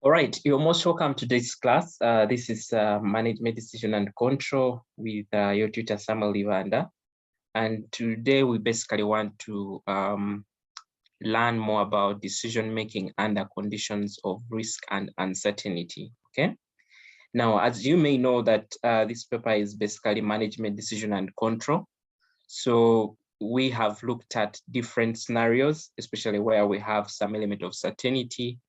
All right, you're most welcome to this class. This is Management Decision and Control with your tutor Samuel Livanda. And today we basically want to learn more about decision making under conditions of risk and uncertainty. Okay. Now, as you may know that this paper is basically Management Decision and Control. So we have looked at different scenarios, especially where we have some element of certainty,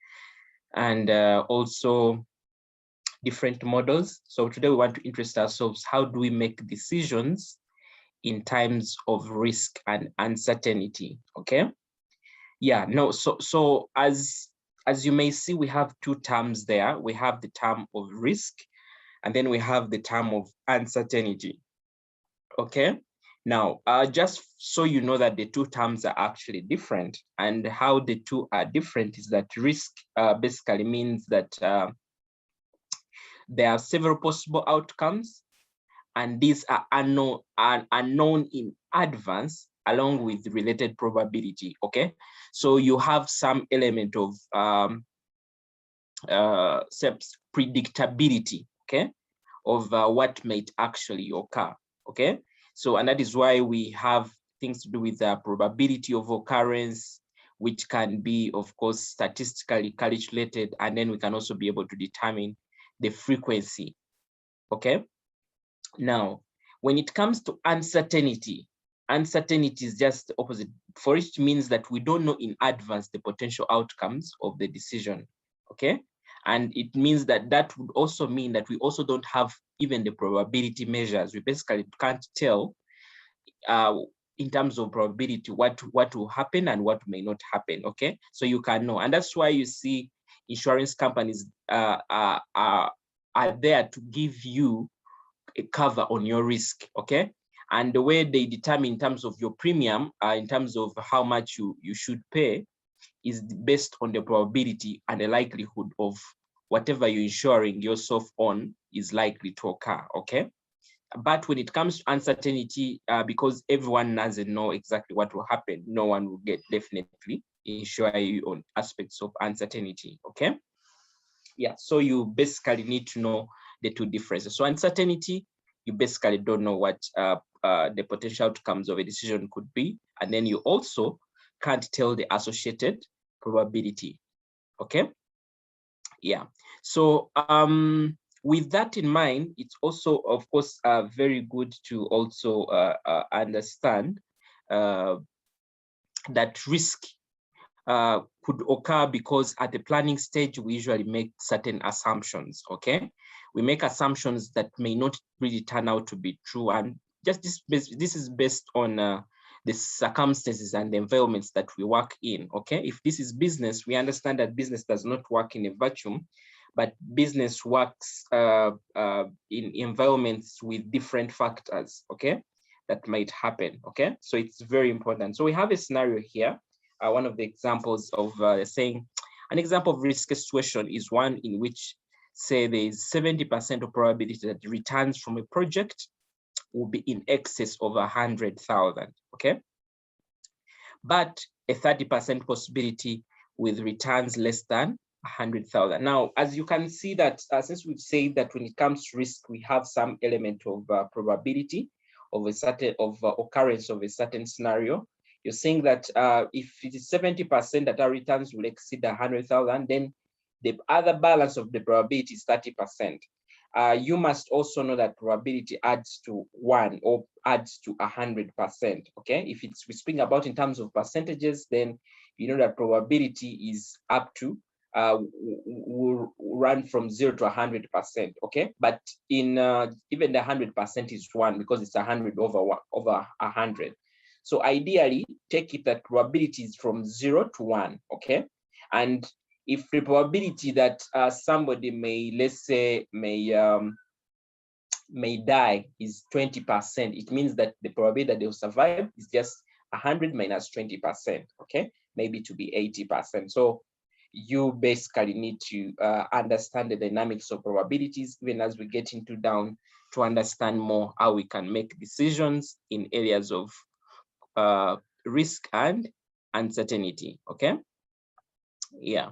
and also different models. So today we want to interest ourselves, how do we make decisions in times of risk and uncertainty? Okay. Yeah, no, so as you may see, we have two terms there. We have the term of risk, and then we have the term of uncertainty. Okay. Now, just so you know that the two terms are actually different, and how the two are different is that risk basically means that there are several possible outcomes, and these are unknown in advance along with related probability. Okay, so you have some element of predictability, okay, of what might actually occur. Okay, so and that is why we have things to do with the probability of occurrence, which can be, of course, statistically calculated, and then we can also be able to determine the frequency. Okay. Now, when it comes to uncertainty, uncertainty is just the opposite. For it means that we don't know in advance the potential outcomes of the decision. Okay. And it means that that would also mean that we also don't have even the probability measures. We basically can't tell in terms of probability what will happen and what may not happen. Okay, so you can know, and that's why you see insurance companies are there to give you a cover on your risk. Okay, and the way they determine in terms of your premium, in terms of how much you should pay, is based on the probability and the likelihood of whatever you're insuring yourself on is likely to occur. Okay. But when it comes to uncertainty, because everyone doesn't know exactly what will happen, no one will definitely insure you on aspects of uncertainty. Okay. Yeah. So you basically need to know the two differences. So uncertainty, you basically don't know what the potential outcomes of a decision could be, and then you also can't tell the associated probability. Okay. Yeah. So with that in mind, it's also, of course, very good to also understand that risk could occur because at the planning stage, we usually make certain assumptions. Okay, we make assumptions that may not really turn out to be true, and just this is based on the circumstances and the environments that we work in. Okay, if this is business, we understand that business does not work in a vacuum, but business works in environments with different factors. Okay, that might happen. Okay, so it's very important. So we have a scenario here. One of the examples of saying an example of risk situation is one in which, say, there is 70% of probability that returns from a project will be in excess of 100,000. Okay, but a 30% possibility with returns less than 100,000. Now, as you can see that since we've said that when it comes to risk, we have some element of probability of a certain occurrence of a certain scenario. You're saying that if it is 70% that our returns will exceed 100,000, then the other balance of the probability is 30%. You must also know that probability adds to 1 or adds to 100%. Okay, if it's we speak about in terms of percentages, then you know that probability is up to will run from 0 to 100%. Okay, but in even the 100% is 1 because it's 100 over 100. So ideally, take it that probability is from 0 to 1. Okay, and if the probability that somebody may, let's say, may die is 20%, it means that the probability that they'll survive is just 100 minus 20%. Okay, maybe to be 80%. So you basically need to understand the dynamics of probabilities, even as we get into down to understand more how we can make decisions in areas of risk and uncertainty. Okay. Yeah.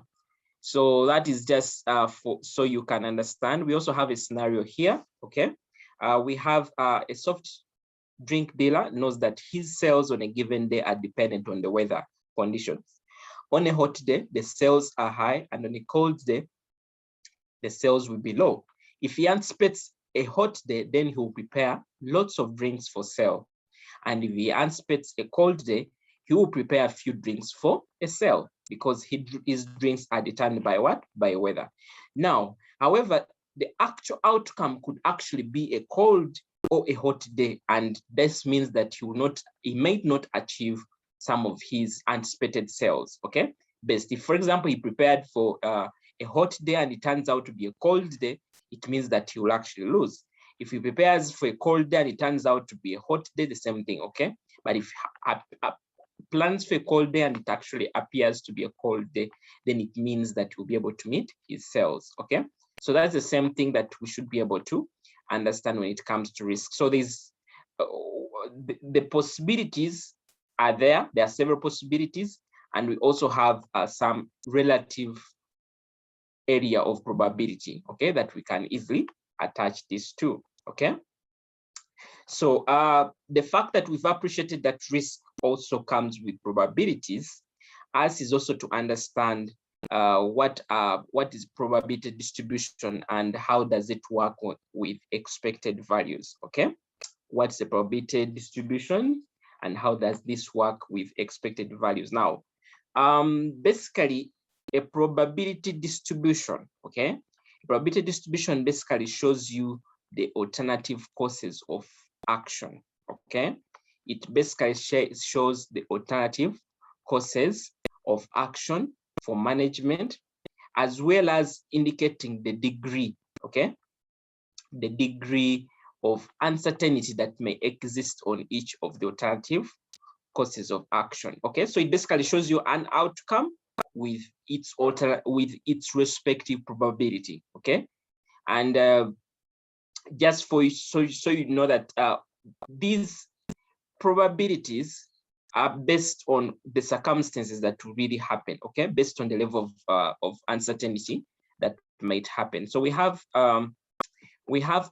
So that is just so you can understand. We also have a scenario here, okay? We have a soft drink dealer knows that his sales on a given day are dependent on the weather conditions. On a hot day, the sales are high, and on a cold day, the sales will be low. If he anticipates a hot day, then he will prepare lots of drinks for sale. And if he anticipates a cold day, he will prepare a few drinks for a sale, because his drinks are determined by what? By weather. Now, however, the actual outcome could actually be a cold or a hot day, and this means that he might not achieve some of his anticipated sales. Okay, best if, for example, he prepared for a hot day and it turns out to be a cold day, it means that he will actually lose. If he prepares for a cold day and it turns out to be a hot day, the same thing. Okay, but if plans for a cold day and it actually appears to be a cold day, then it means that he'll be able to meet his sales. Okay, so that's the same thing that we should be able to understand when it comes to risk. So there's the possibilities are there. There are several possibilities, and we also have some relative area of probability, okay, that we can easily attach this to. Okay, so the fact that we've appreciated that risk also comes with probabilities, us is also to understand what is probability distribution and how does it work with expected values. Okay, what's the probability distribution and how does this work with expected values? Now, basically a probability distribution, okay, probability distribution basically shows you the alternative courses of action. Okay, it basically shows the alternative courses of action for management, as well as indicating the degree, okay, the degree of uncertainty that may exist on each of the alternative courses of action. Okay, so it basically shows you an outcome with its respective probability. Okay, and just for you, so you know that these probabilities are based on the circumstances that will really happen. Okay, based on the level of uncertainty that might happen. So we have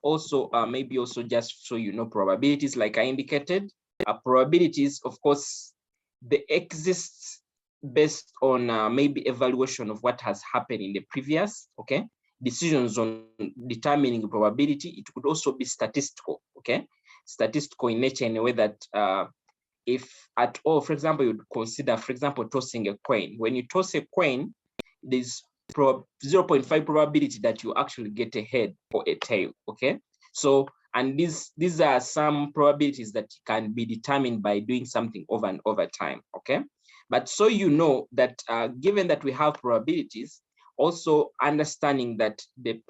also maybe also just so you know, probabilities, like I indicated, probabilities, of course, they exist based on maybe evaluation of what has happened in the previous, okay, decisions on determining probability. It could also be statistical, okay, statistical in nature, in a way that if at all, for example, you'd consider, for example, tossing a coin. When you toss a coin, there's 0.5 probability that you actually get a head or a tail. Okay, so and these are some probabilities that can be determined by doing something over and over time. Okay, but so you know that given that we have probabilities, also understanding that the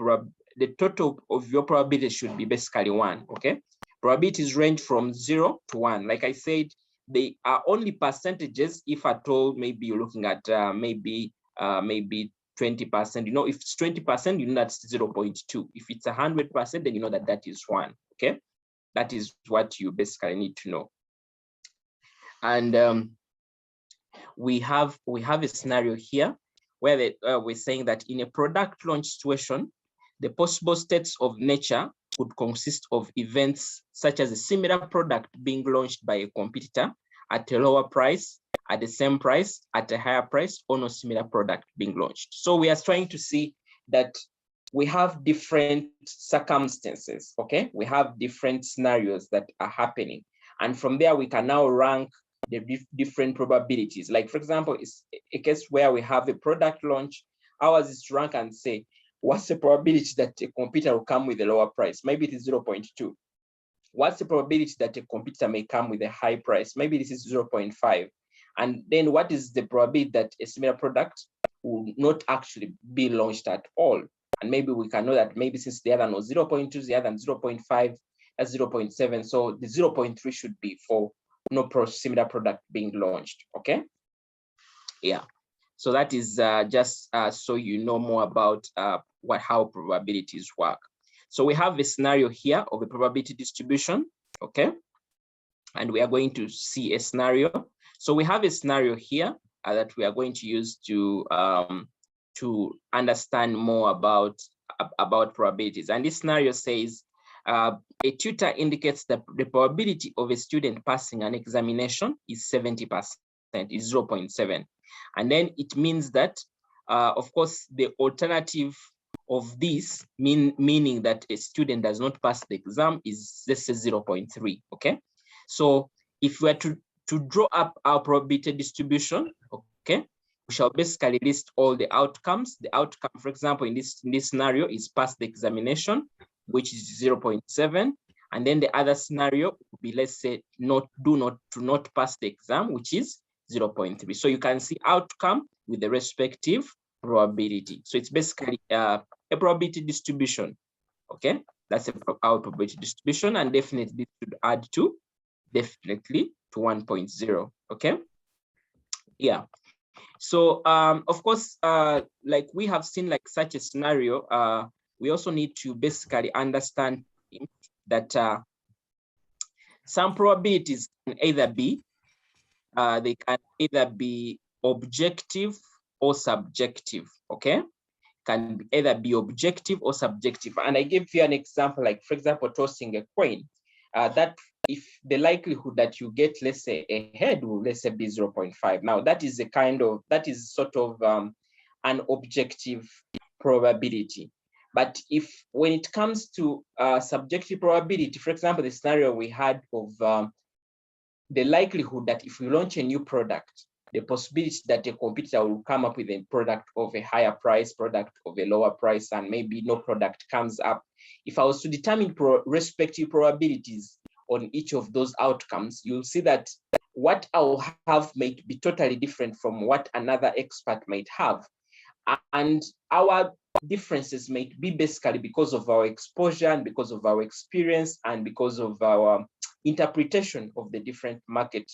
total of your probability should be basically 1. Okay, probabilities range from 0 to 1. Like I said, they are only percentages. If at all, maybe you're looking at maybe 20%. You know, if it's 20%, you know that's 0.2. If it's 100%, then you know that that is 1. Okay, that is what you basically need to know. And we have a scenario here where we're saying that in a product launch situation, the possible states of nature could consist of events such as a similar product being launched by a competitor at a lower price, at the same price, at a higher price, or no similar product being launched. So we are trying to see that we have different circumstances, okay? We have different scenarios that are happening. And from there, we can now rank the different probabilities. Like, for example, it's a case where we have a product launch. Ours is to rank and say, what's the probability that a competitor will come with a lower price? Maybe it is 0.2. What's the probability that a competitor may come with a high price? Maybe this is 0.5. And then what is the probability that a similar product will not actually be launched at all? And maybe we can know that maybe since the other was 0.2, the other 0.5, that's 0.7. So the 0.3 should be for no similar product being launched. Okay. Yeah. So that is just so you know more about how probabilities work. So we have a scenario here of a probability distribution. Okay. And we are going to see a scenario. So we have a scenario here that we are going to use to to understand more about probabilities. And this scenario says a tutor indicates that the probability of a student passing an examination is 70%, is 0.7. And then it means that, of course, the alternative of this meaning that a student does not pass the exam is, let's say, 0.3, okay? So if we are to draw up our probability distribution, okay, we shall basically list all the outcomes. The outcome, for example, in this scenario is pass the examination, which is 0.7. And then the other scenario would be, let's say, not pass the exam, which is 0.3. So you can see outcome with the respective probability. So it's basically a probability distribution. Okay, that's our probability distribution, and definitely this should add to definitely to 1.0. Okay, yeah. So of course, like we have seen like such a scenario, we also need to basically understand that some probabilities can either be objective or subjective. Okay, can either be objective or subjective. And I give you an example, like for example, tossing a coin. That if the likelihood that you get, let's say, a head will, let's say, be 0.5. Now that is sort of an objective probability. But if when it comes to subjective probability, for example, the scenario we had of the likelihood that if we launch a new product, the possibility that a competitor will come up with a product of a higher price, product of a lower price, and maybe no product comes up. If I was to determine respective probabilities on each of those outcomes, you'll see that what I'll have might be totally different from what another expert might have. And our differences might be basically because of our exposure and because of our experience and because of our interpretation of the different market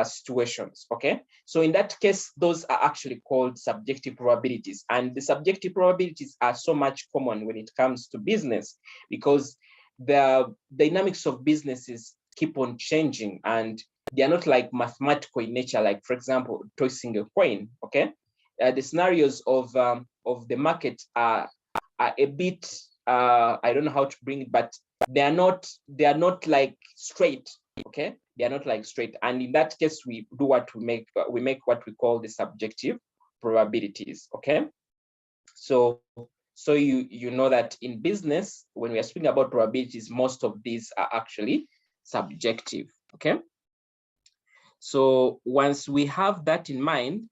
situations. Okay, so in that case, those are actually called subjective probabilities, and the subjective probabilities are so much common when it comes to business because the dynamics of businesses keep on changing and they are not like mathematical in nature, like for example tossing a coin. Okay, the scenarios of the market are a bit I don't know how to bring it, but they are not like straight. Okay, they are not like straight, and in that case we do what we make what we call the subjective probabilities. Okay, so you know that in business when we are speaking about probabilities, most of these are actually subjective. Okay, so once we have that in mind,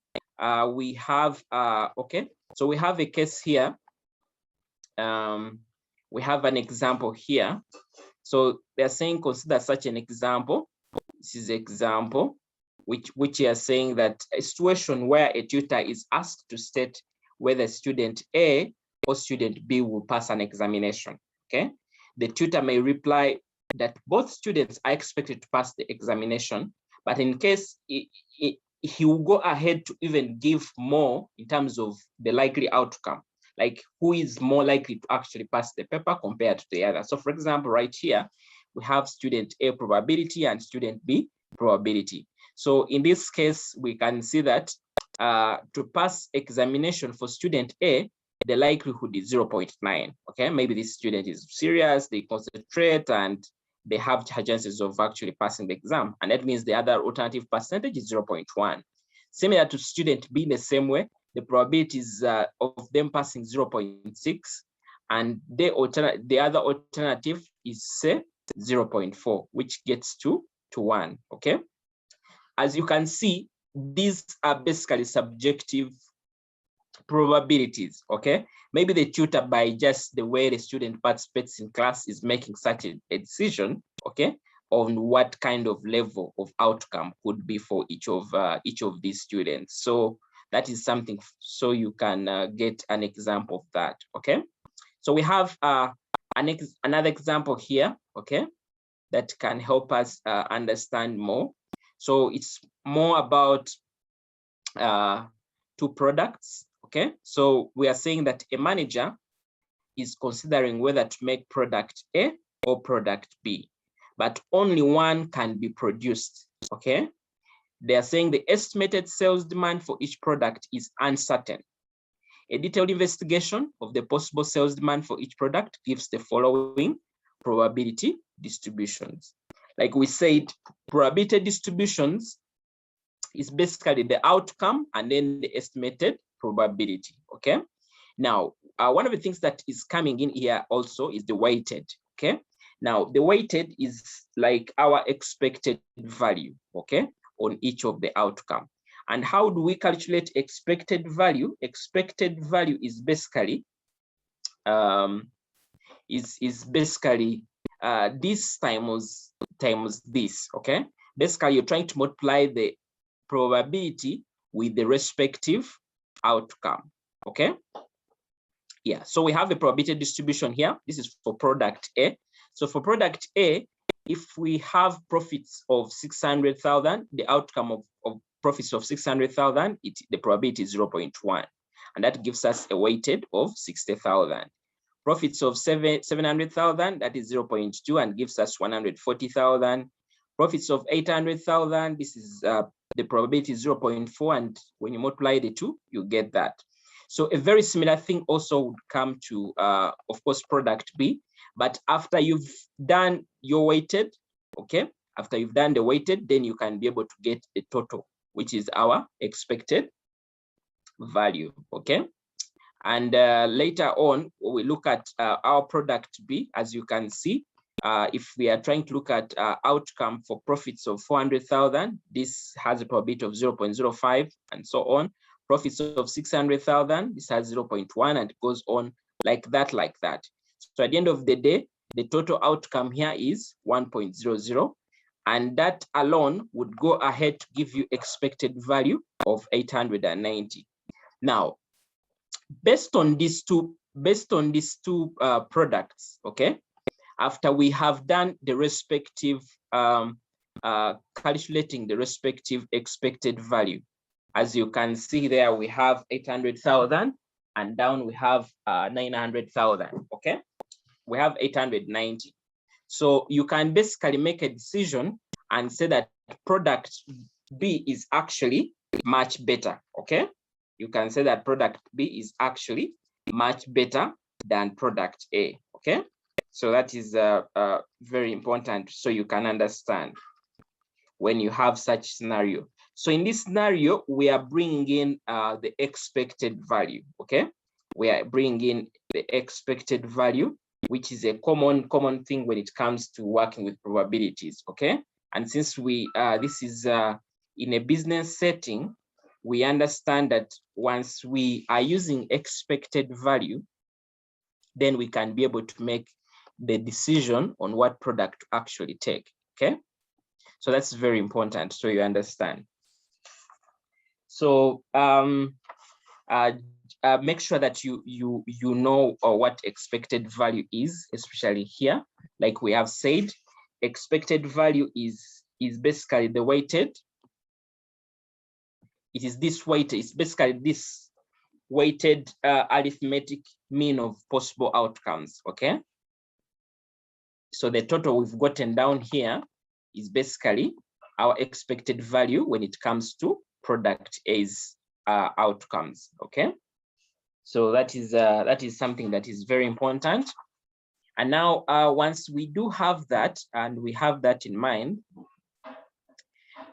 we have okay, so we have a case here. We have an example here. So they're saying consider such an example. This is example, which are saying that a situation where a tutor is asked to state whether student A or student B will pass an examination. Okay, the tutor may reply that both students are expected to pass the examination, but in case he will go ahead to even give more in terms of the likely outcome, like who is more likely to actually pass the paper compared to the other. So for example, right here, we have student A probability and student B probability. So in this case, we can see that to pass examination for student A, the likelihood is 0.9. Okay, maybe this student is serious, they concentrate, and they have chances of actually passing the exam. And that means the other alternative percentage is 0.1. Similar to student B in the same way, the probabilities of them passing 0.6, and the other alternative is say 0.4, which gets to 1. Okay, as you can see, these are basically subjective probabilities. Okay, maybe the tutor, by just the way the student participates in class, is making such a decision, okay, on what kind of level of outcome could be for each of these students. So that is something, so you can get an example of that. Okay, so we have another example here, okay, that can help us understand more. So it's more about two products. Okay, so we are saying that a manager is considering whether to make product A or product B, but only one can be produced. Okay, they are saying the estimated sales demand for each product is uncertain. A detailed investigation of the possible sales demand for each product gives the following probability distributions. Like we said, probability distributions is basically the outcome and then the estimated probability, okay? Now, one of the things that is coming in here also is the weighted, okay? Now, the weighted is like our expected value, okay, on each of the outcome. And how do we calculate expected value? Expected value is basically this times this, okay? Basically, you're trying to multiply the probability with the respective outcome, okay? Yeah, so we have a probability distribution here. This is for product A. So for product A, if we have profits of 600,000, the outcome of profits of 600,000, the probability is 0.1. And that gives us a weighted of 60,000. Profits of 700,000, that is 0.2 and gives us 140,000. Profits of 800,000, this is the probability is 0.4. And when you multiply the two, you get that. So a very similar thing also would come to, of course, product B. But after you've done your weighted, okay, after you've done the weighted, then you can be able to get the total, which is our expected value, okay? And later on, we look at our product B, as you can see, if we are trying to look at outcome for profits of 400,000, this has a probability of 0.05 and so on. Profits of 600,000, this has 0.1 and it goes on like that, like that. So at the end of the day, the total outcome here is 1.00, and that alone would go ahead to give you expected value of 890. Now, based on these two products, okay, after we have done the respective calculating the respective expected value, as you can see there, we have 800,000 and down we have 900,000, okay? We have 890. So you can basically make a decision and say that product B is actually much better, okay? You can say that product B is actually much better than product A, okay? So that is very important so you can understand when you have such scenario. So in this scenario, we are bringing in the expected value, okay? We are bringing in the expected value, which is a common thing when it comes to working with probabilities, okay? And since this is in a business setting, we understand that once we are using expected value, then we can be able to make the decision on what product to actually take, okay? So that's very important so you understand. So make sure that you know what expected value is, especially here. Like we have said, expected value is basically the weighted. It is this weighted. It's basically this weighted arithmetic mean of possible outcomes. Okay. So the total we've gotten down here is basically our expected value when it comes to product A's outcomes. Okay. So that is something that is very important. And now once we do have that and we have that in mind,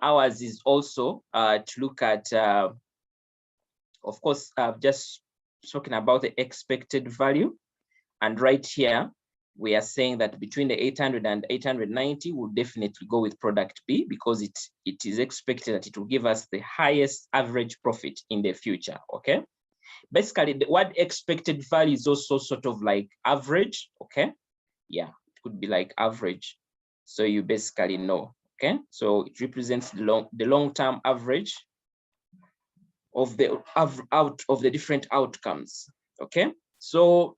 ours is also to look at, of course, just talking about the expected value. And right here, we are saying that between the 800 and 890, we'll definitely go with product B because it is expected that it will give us the highest average profit in the future, okay? Basically, the word expected value is also sort of like average, okay? Yeah, it could be like average. So you basically know, okay? So it represents the long-term average of the different outcomes, okay? So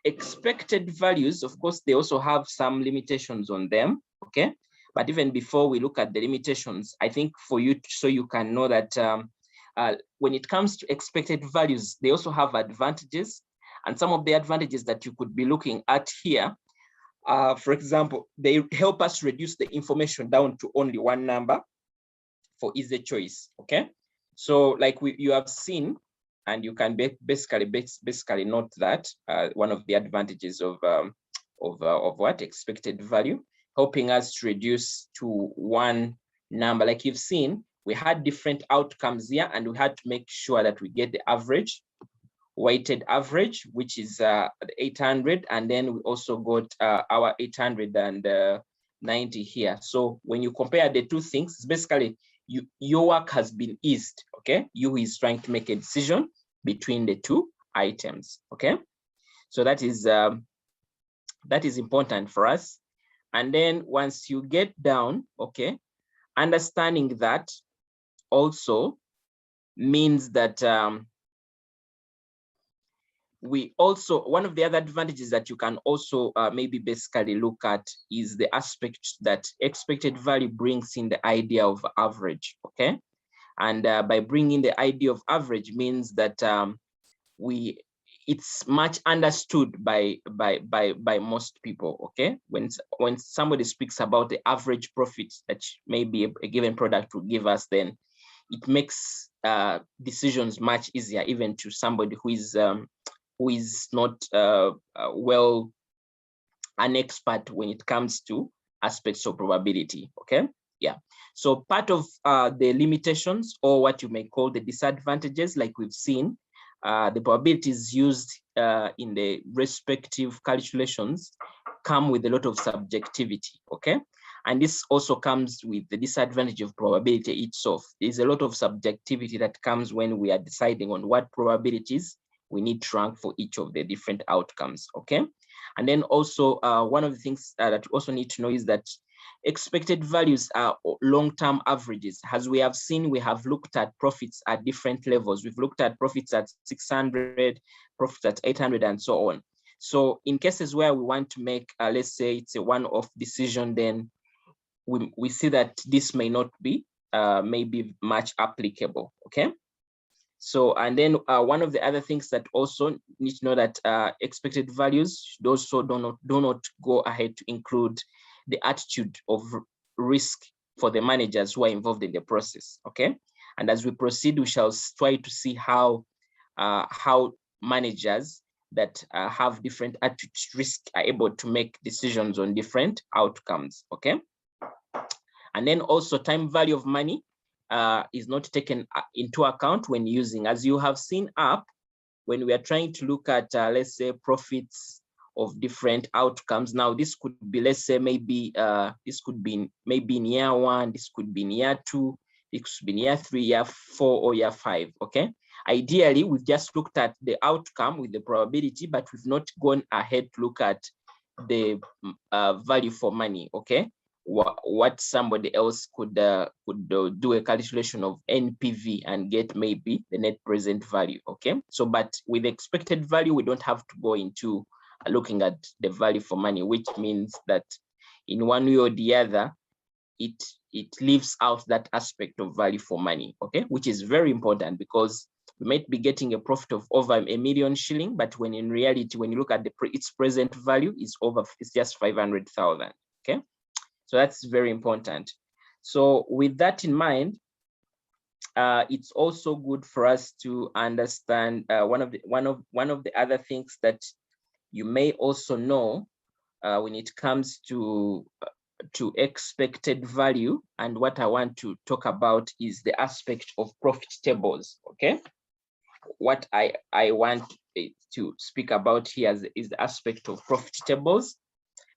expected values, of course, they also have some limitations on them, okay? But even before we look at the limitations, I think for you, so you can know that when it comes to expected values, they also have advantages. And some of the advantages that you could be looking at here, for example, they help us reduce the information down to only one number for easy choice, okay? So like you have seen, and you can basically note that one of the advantages of what expected value, helping us to reduce to one number. Like you've seen, we had different outcomes here, and we had to make sure that we get the average, weighted average, which is 800, and then we also got our 890 here. So when you compare the two things, basically your work has been eased. Okay, you is trying to make a decision between the two items. Okay, so that is important for us. And then once you get down, okay, understanding that also means that we also, one of the other advantages that you can also maybe basically look at is the aspect that expected value brings in the idea of average. Okay, and by bringing the idea of average means that it's much understood by most people. Okay, when somebody speaks about the average profit that maybe a given product will give us, then it makes decisions much easier, even to somebody who is not well an expert when it comes to aspects of probability. Okay, yeah. So part of the limitations, or what you may call the disadvantages, like we've seen, the probabilities used in the respective calculations come with a lot of subjectivity. Okay, and this also comes with the disadvantage of probability itself. There's a lot of subjectivity that comes when we are deciding on what probabilities we need to rank for each of the different outcomes. Okay, and then also one of the things that you also need to know is that expected values are long-term averages. As we have seen, we have looked at profits at different levels. We've looked at profits at 600, profits at 800, and so on. So in cases where we want to make, let's say it's a one-off decision, then we see that this may not be maybe much applicable. Okay. So, and then one of the other things that also need to know that expected values should also do not go ahead to include the attitude of risk for the managers who are involved in the process. Okay, and as we proceed, we shall try to see how managers that have different attitudes to risk are able to make decisions on different outcomes. Okay, and then also time value of money is not taken into account when using, as you have seen up, when we are trying to look at, let's say, profits of different outcomes. Now, this could be, let's say, maybe this could be maybe in year 1, this could be in year 2, it could be in year 3, year 4, or year 5. Okay. Ideally, we've just looked at the outcome with the probability, but we've not gone ahead to look at the value for money. Okay. What somebody else could do a calculation of NPV and get maybe the net present value. Okay, so but with expected value, we don't have to go into looking at the value for money, which means that in one way or the other, it leaves out that aspect of value for money. Okay, which is very important, because we might be getting a profit of over $1 million shilling, but when in reality, when you look at its present value, it's just 500,000. Okay. So that's very important. So with that in mind, it's also good for us to understand one of the other things that you may also know when it comes to expected value. And what I want to talk about is the aspect of profit tables. Okay, what I want to speak about here is the aspect of profit tables.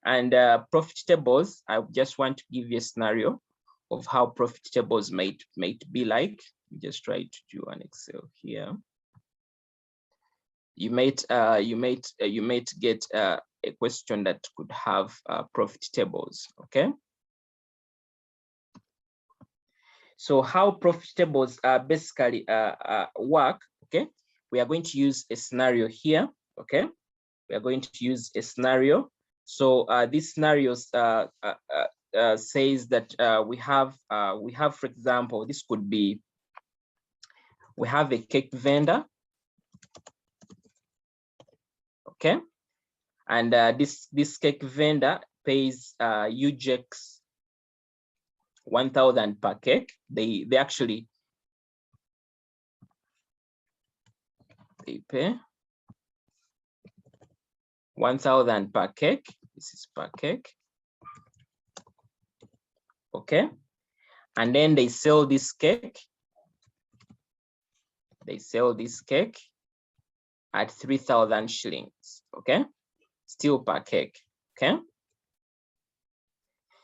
And profit tables, I just want to give you a scenario of how profit tables might be like. Just try to do an Excel here. You might get a question that could have profit tables. Okay. So how profit tables basically work? Okay, we are going to use a scenario here. Okay, we are going to use a scenario. So this scenario says that we have, for example, this could be, we have a cake vendor. Okay, and this cake vendor pays UJEX 1,000 per cake. They actually they pay 1,000 per cake. This is per cake. Okay. And then they sell this cake. They sell this cake at 3,000 shillings. Okay. Still per cake. Okay.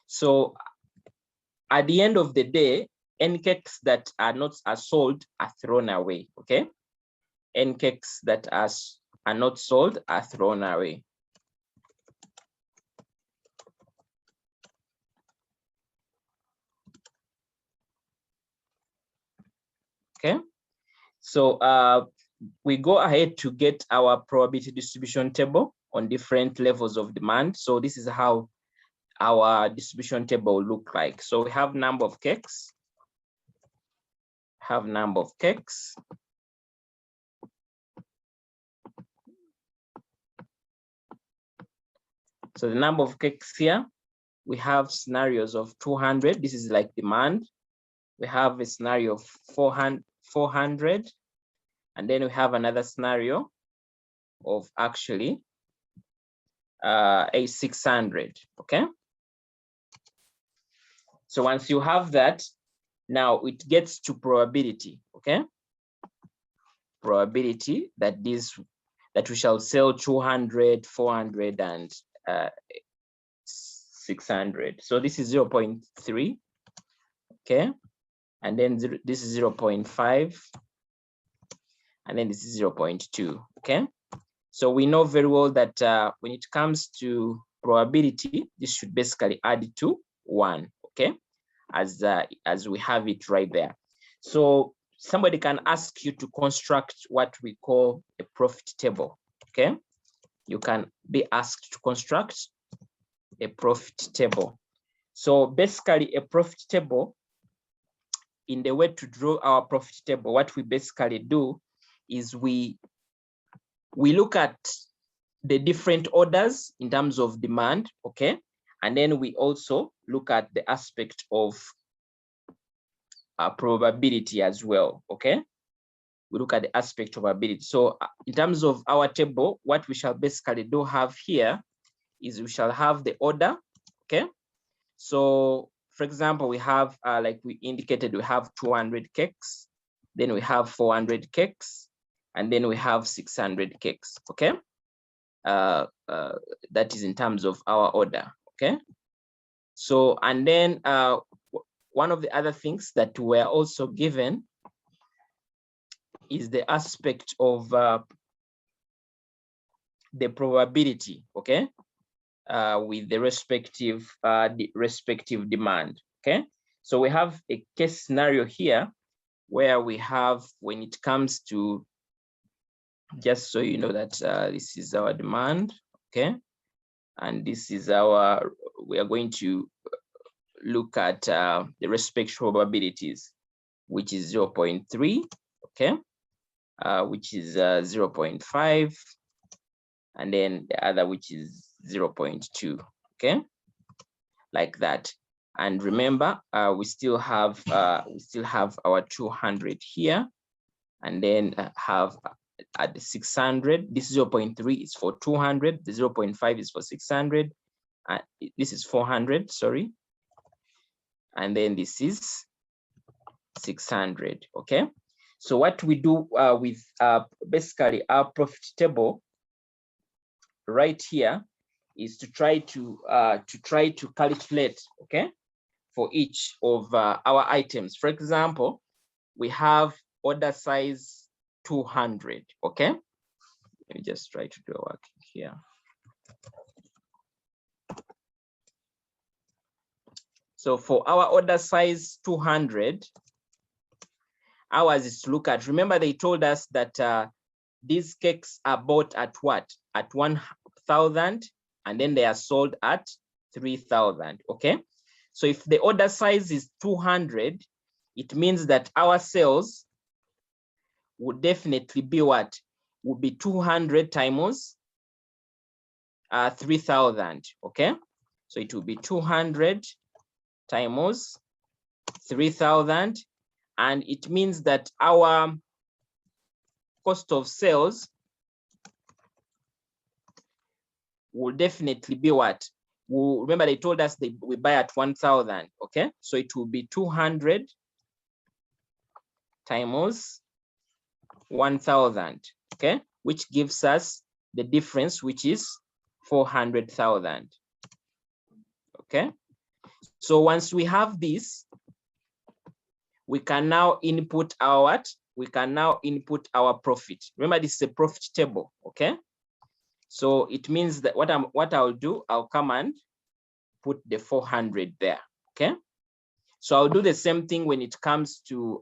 So at the end of the day, any cakes that are sold are thrown away. Okay. Any cakes that are not sold are thrown away. Okay. So we go ahead to get our probability distribution table on different levels of demand. So this is how our distribution table will look like. So we have number of cakes. So the number of cakes here, we have scenarios of 200. This is like demand. We have a scenario of 400. And then we have another scenario of actually a 600. Okay. So once you have that, now it gets to probability. Okay. Probability that we shall sell 200, 400, and 600. So this is 0.3. Okay. And then this is 0.5. And then this is 0.2. Okay. So we know very well that when it comes to probability, this should basically add to 1. Okay. As we have it right there. So somebody can ask you to construct what we call a profit table. Okay. You can be asked to construct a profit table. So basically a profit table, in the way to draw our profit table, what we basically do is we look at the different orders in terms of demand. Okay. And then we also look at the aspect of probability as well. Okay. We look at the aspect of probability. So in terms of our table, what we shall basically have here is we shall have the order. Okay. So for example, we have, like we indicated, we have 200 cakes, then we have 400 cakes, and then we have 600 cakes. Okay. That is in terms of our order. Okay. So, and then one of the other things that we're also given is the aspect of the probability. Okay. With the respective demand. Okay. So we have a case scenario here where we have, when it comes to, just so you know that this is our demand. Okay. And this is we are going to look at the respective probabilities, which is 0.3. Okay. Which is 0.5. And then the other, which is 0.2. Okay. Like that. And remember, we still have our 200 here, and then have at the 600. This 0.3 is for 200. The 0.5 is for 600. This is 400. Sorry. And then this is 600. Okay. So what we do with basically our profit table right here is to try to calculate, okay, for each of our items. For example, we have order size 200. Okay. Let me just try to do a work here. So for our order size 200, ours is to look at, remember they told us that these cakes are bought at what? At 1,000, and then they are sold at 3,000. Okay. So if the order size is 200, it means that our sales would definitely be what? Would be 200 times 3,000. Okay. So it will be 200 times 3,000. And it means that our cost of sales will definitely be what? Remember they told us we buy at 1,000, okay? So it will be 200 times 1,000, okay? Which gives us the difference, which is 400,000, okay? So once we have this, we can now input our what? We can now input our profit. Remember, this is a profit table, okay? So it means that what I'll do, I'll come and put the 400 there, okay? So I'll do the same thing when it comes to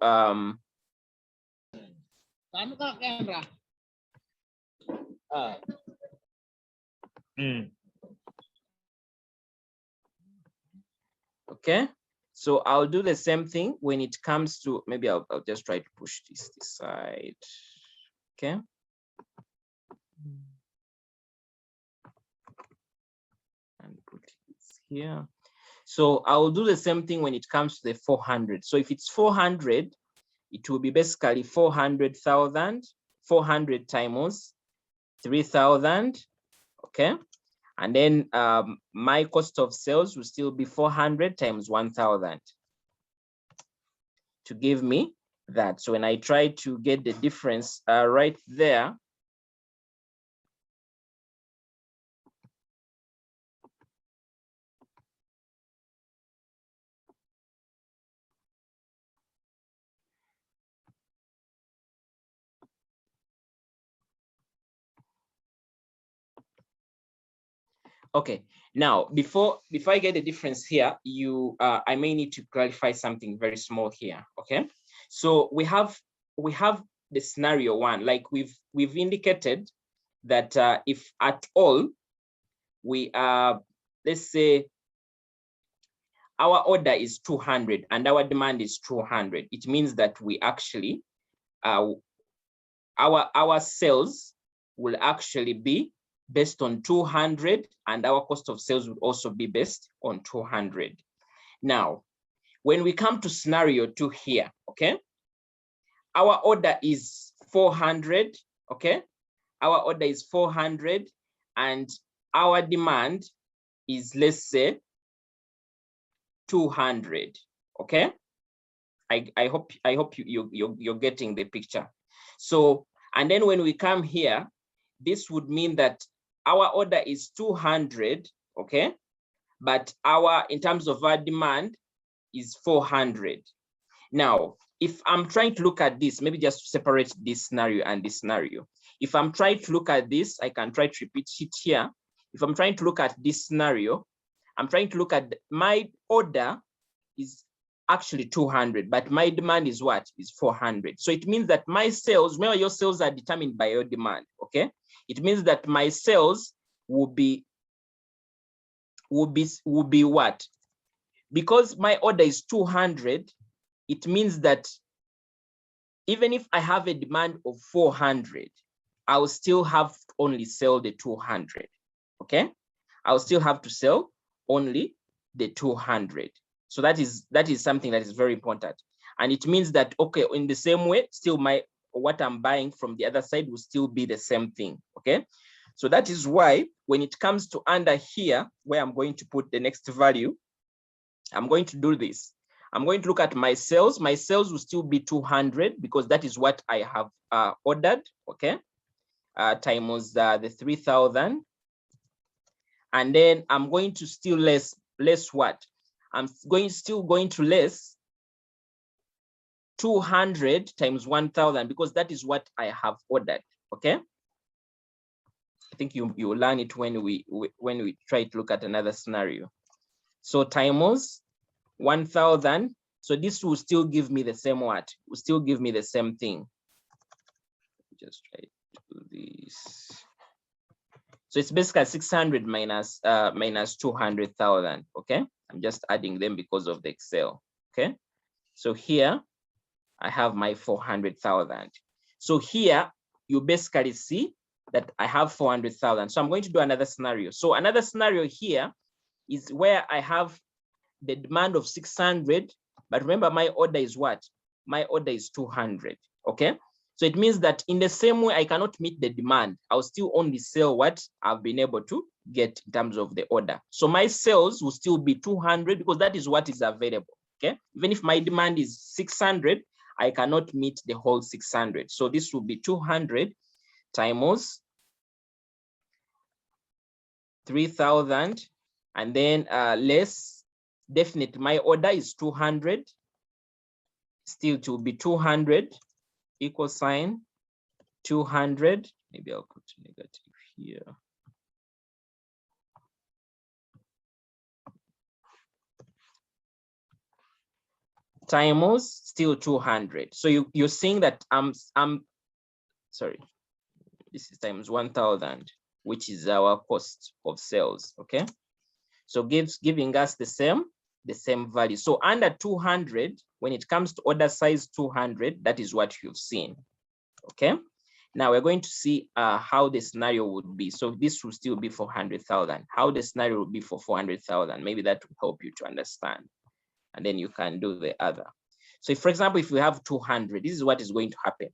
okay, so I'll do the same thing when it comes to, maybe I'll just try to push this side, okay? And put this here. So I will do the same thing when it comes to the 400. So if it's 400, it will be basically 400,000, 400 times 3,000, okay? And then my cost of sales will still be 400 times 1,000 to give me that. So when I try to get the difference right there, okay, now before I get the difference here, I may need to clarify something very small here. Okay, so we have the scenario one, like we've indicated that if at all we let's say our order is 200 and our demand is 200, it means that we actually our sales will actually be based on 200 and our cost of sales would also be based on 200. Now, when we come to scenario 2 here, okay, our order is 400, okay? Our order is 400 and our demand is, let's say, 200, okay? I hope you're getting the picture. So, and then when we come here, this would mean that our order is 200, okay? But in terms of our demand is 400. Now, if I'm trying to look at this, maybe just separate this scenario and this scenario. If I'm trying to look at this, I can try to repeat it here. If I'm trying to look at this scenario, I'm trying to look at my order is actually 200, but my demand is what? Is 400. So it means that my sales, remember your sales are determined by your demand, okay? It means that my sales will be what? Because my order is 200, it means that even if I have a demand of 400, I will still have to only sell the 200, okay? I'll still have to sell only the 200. So that is something that is very important. And it means that, okay, in the same way, still what I'm buying from the other side will still be the same thing, okay? So that is why when it comes to under here, where I'm going to put the next value, I'm going to do this. I'm going to look at my sales. My sales will still be 200 because that is what I have ordered, okay? Times the 3,000. And then I'm going to still less what? I'm still going to less 200 times 1,000 because that is what I have ordered, okay? I think you will learn it when we try to look at another scenario. So times 1,000. So this will still give me the same what? Will still give me the same thing. Just try to do this. So it's basically 600 minus 200,000. Okay, I'm just adding them because of the Excel. Okay, so here I have my 400,000. So here you basically see that I have 400,000. So I'm going to do another scenario. So another scenario here is where I have the demand of 600, but remember my order is what? My order is 200. Okay, So it means that in the same way I cannot meet the demand, I'll still only sell what I've been able to get in terms of the order. So my sales will still be 200 because that is what is available, okay? Even if my demand is 600, I cannot meet the whole 600. So this will be 200 times 3,000, and then less, definitely my order is 200, still to be 200, equal sign 200, maybe I'll put negative here. Times still 200. So you're seeing that I'm sorry, this is times 1,000, which is our cost of sales, okay? So giving us the same value. So under 200, when it comes to order size 200, that is what you've seen, okay? Now we're going to see how the scenario would be. So this will still be 400,000. How the scenario will be for 400,000, maybe that will help you to understand. And then you can do the other. So if, for example, if we have 200, this is what is going to happen.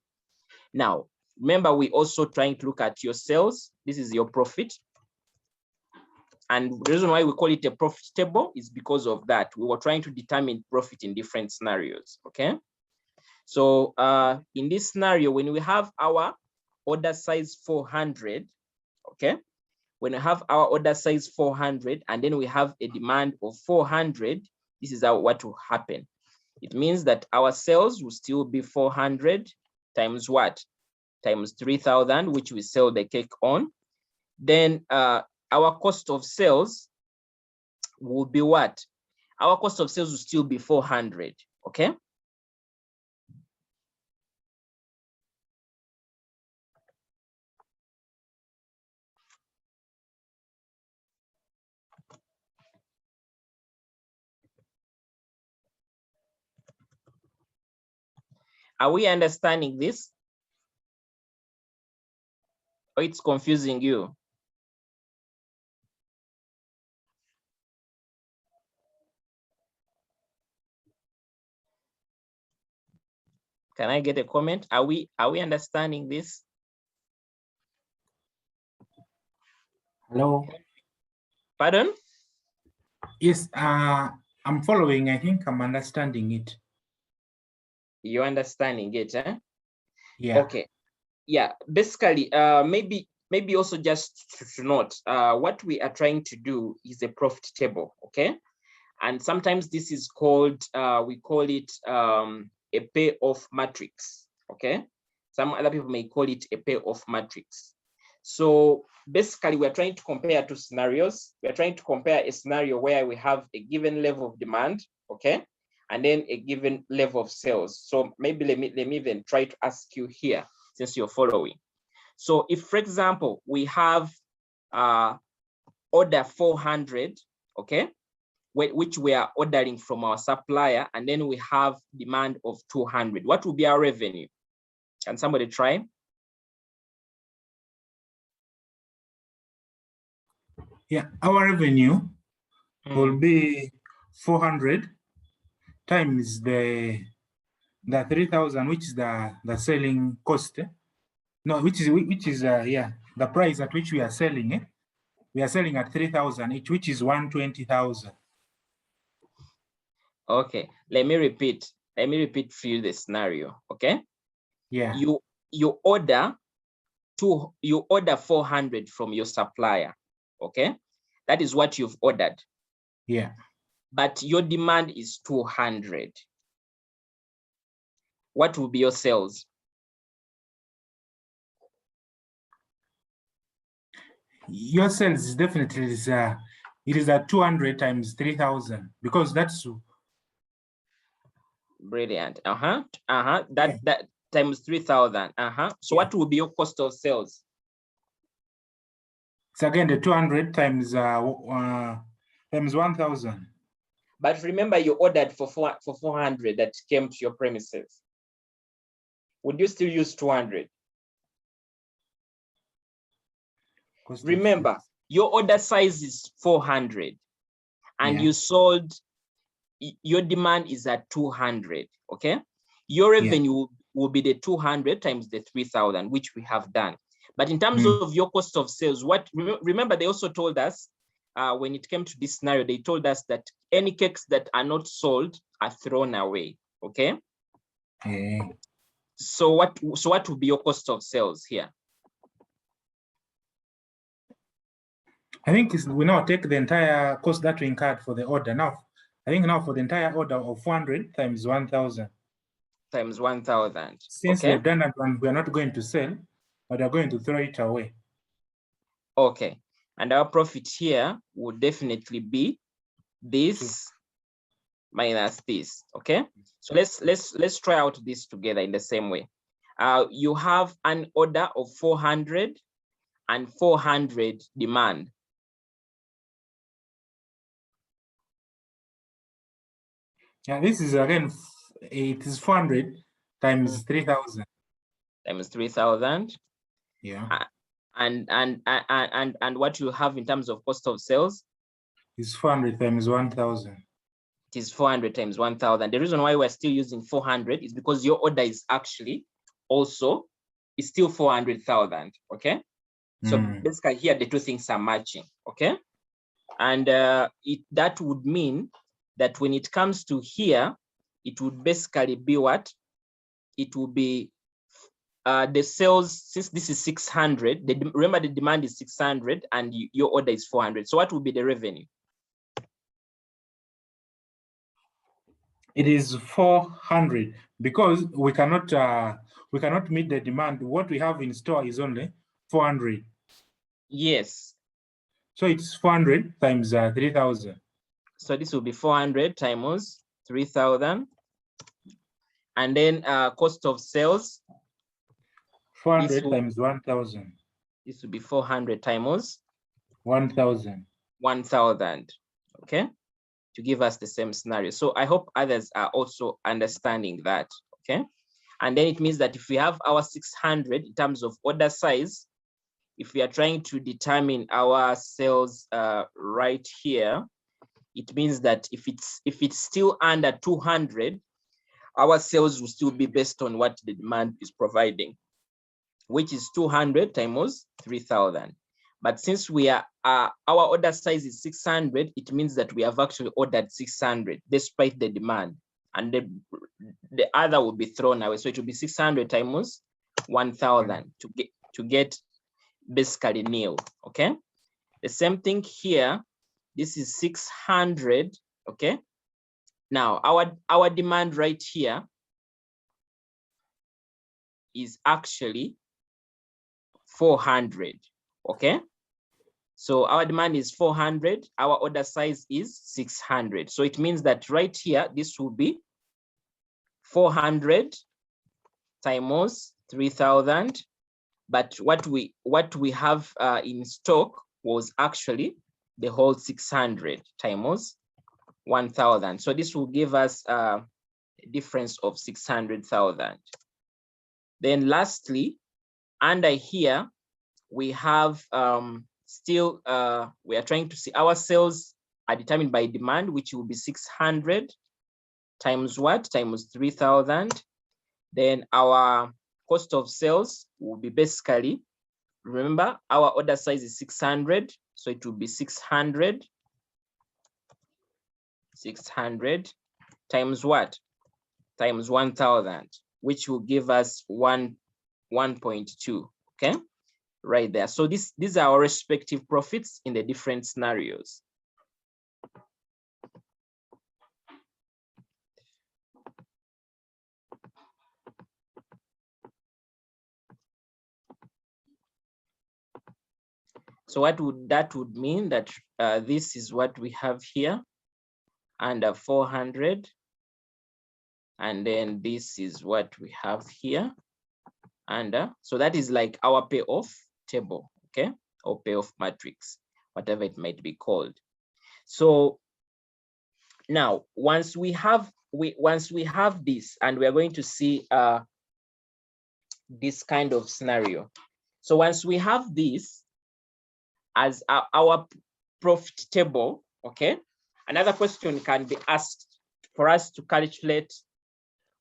Now, remember, we're also trying to look at your sales. This is your profit. And the reason why we call it a profit table is because of that. We were trying to determine profit in different scenarios, okay? So in this scenario, when we have our order size 400, okay? When we have our order size 400 and then we have a demand of 400, this is what will happen. It means that our sales will still be 400 times what? Times 3,000, which we sell the cake on. Then our cost of sales will be what? Our cost of sales will still be 400, okay? Are we understanding this? Or it's confusing you? Can I get a comment? Are we understanding this? Hello. Pardon? Yes, I'm following. I think I'm understanding it. You're understanding it, eh? Yeah. Okay. Yeah, basically, maybe also just to note, what we are trying to do is a profit table, okay? And sometimes this is called, we call it a payoff matrix, okay? Some other people may call it a payoff matrix. So basically, we're trying to compare two scenarios. We're trying to compare a scenario where we have a given level of demand, okay? And then a given level of sales. So maybe let me even try to ask you here, since you're following. So if, for example, we have order 400, okay, which we are ordering from our supplier, and then we have demand of 200, what will be our revenue? Can somebody try? Yeah, our revenue will be 400 times the 3,000, which is the selling cost. No, which is yeah, the price at which we are selling. We are selling at 3,000 each, which is 120,000. Okay, let me repeat for you the scenario. Okay. Yeah. You order 400 from your supplier. Okay, that is what you've ordered. Yeah. But your demand is 200. What will be your sales? Your sales is definitely it is at 200 times 3,000, because that's brilliant. That times 3,000. So what will be your cost of sales? It's again the 200 times 1,000. But remember, you ordered for 400 that came to your premises. Would you still use 200? Remember, your order size is 400, and you sold. Your demand is at 200. Okay, your revenue will be the 200 times the 3,000, which we have done. But in terms of your cost of sales, remember they also told us when it came to this scenario, they told us that any cakes that are not sold are thrown away. Okay. Okay. So what would be your cost of sales here? I think we now take the entire cost that we incurred for the order. Now, I think now for the entire order of 400 times 1,000. Times 1,000. Since Okay. we've done that one, we are not going to sell, but we're going to throw it away. Okay. And our profit here would definitely be this minus this. Okay. So let's try out this together in the same way. You have an order of 400 and 400 demand. Yeah, this is again, it is 400 times 3,000. Times 3,000. Yeah. And what you have in terms of cost of sales is 400 times 1,000. It is 400 times 1,000. The reason why we're still using 400 is because your order is actually also is still 400,000. Okay. So basically here the two things are matching. Okay. And that would mean that when it comes to here, it would basically be what? It will be the sales, since this is 600, remember the demand is 600 and your order is 400. So what will be the revenue? It is 400 because we cannot meet the demand. What we have in store is only 400. Yes. So it's 400 times 3,000. So this will be 400 times 3,000. And then cost of sales. 400 times 1,000. This will be 400 times 1,000. 1,000. Okay. To give us the same scenario. So I hope others are also understanding that. Okay. And then it means that if we have our 600 in terms of order size, if we are trying to determine our sales right here, it means that if it's still under 200, our sales will still be based on what the demand is providing, which is 200 times 3,000. But since we are our order size is 600, it means that we have actually ordered 600 despite the demand, and the other will be thrown away. So it will be 600 times 1,000 to get basically nil. Okay. The same thing here. This is 600. Okay. Now our demand right here is actually 400. Okay. So our demand is 400. Our order size is 600. So it means that right here, this will be 400 times 3,000. But what we have in stock was actually the whole 600 times 1,000. So this will give us a difference of 600,000. Then lastly, under here, we have still, we are trying to see our sales are determined by demand, which will be 600 times what? Times 3,000. Then our cost of sales will be basically, remember, our order size is 600. So it will be 600 times what? Times 1,000, which will give us 1.2. Okay. Right there. So these are our respective profits in the different scenarios. So what would that mean? That this is what we have here under 400, and then this is what we have here under. So that is like our payoff table. Okay, or payoff matrix, whatever it might be called. So now once we have this, and we are going to see this kind of scenario. So once we have this as our profit table, okay, another question can be asked for us to calculate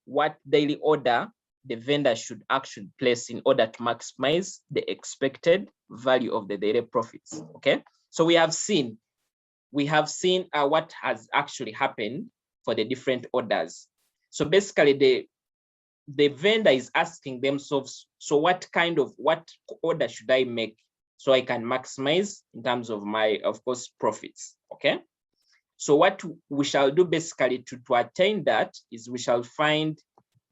what daily order the vendor should actually place in order to maximize the expected value of the daily profits. Okay, so we have seen what has actually happened for the different orders. So basically the vendor is asking themselves, so what order should I make so I can maximize in terms of my, of course, profits? Okay, so what we shall do basically to attain that is we shall find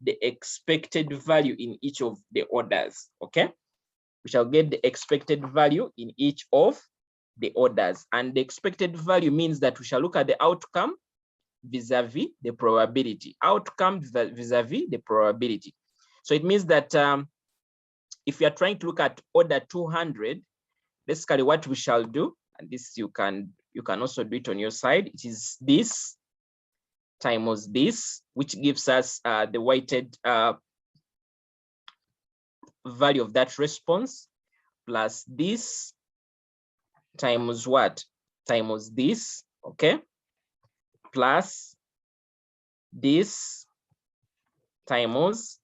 the expected value in each of the orders. Okay, we shall get the expected value in each of the orders, and the expected value means that we shall look at the outcome vis-a-vis the probability. Outcome vis-a-vis the probability. So it means that if you are trying to look at order 200, basically what we shall do, and this you can also do it on your side, it is this times this, which gives us the weighted value of that response, plus this times what? Times this, okay? Plus this times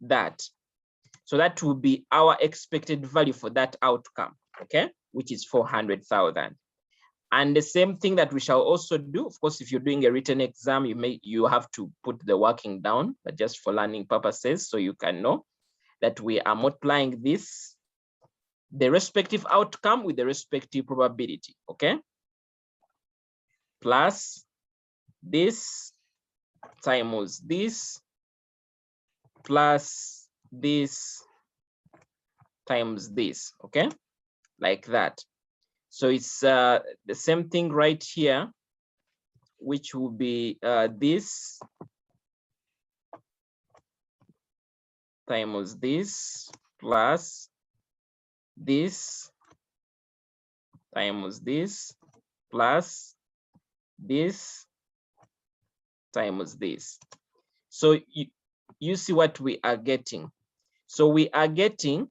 that. So that will be our expected value for that outcome, okay? Which is 400,000. And the same thing that we shall also do, of course, if you're doing a written exam, you have to put the working down, but just for learning purposes, so you can know that we are multiplying this, the respective outcome with the respective probability, okay? Plus this times this plus this times this, okay? Like that. So it's the same thing right here, which will be this times this plus this times this plus this times this. So you see what we are getting. So we are getting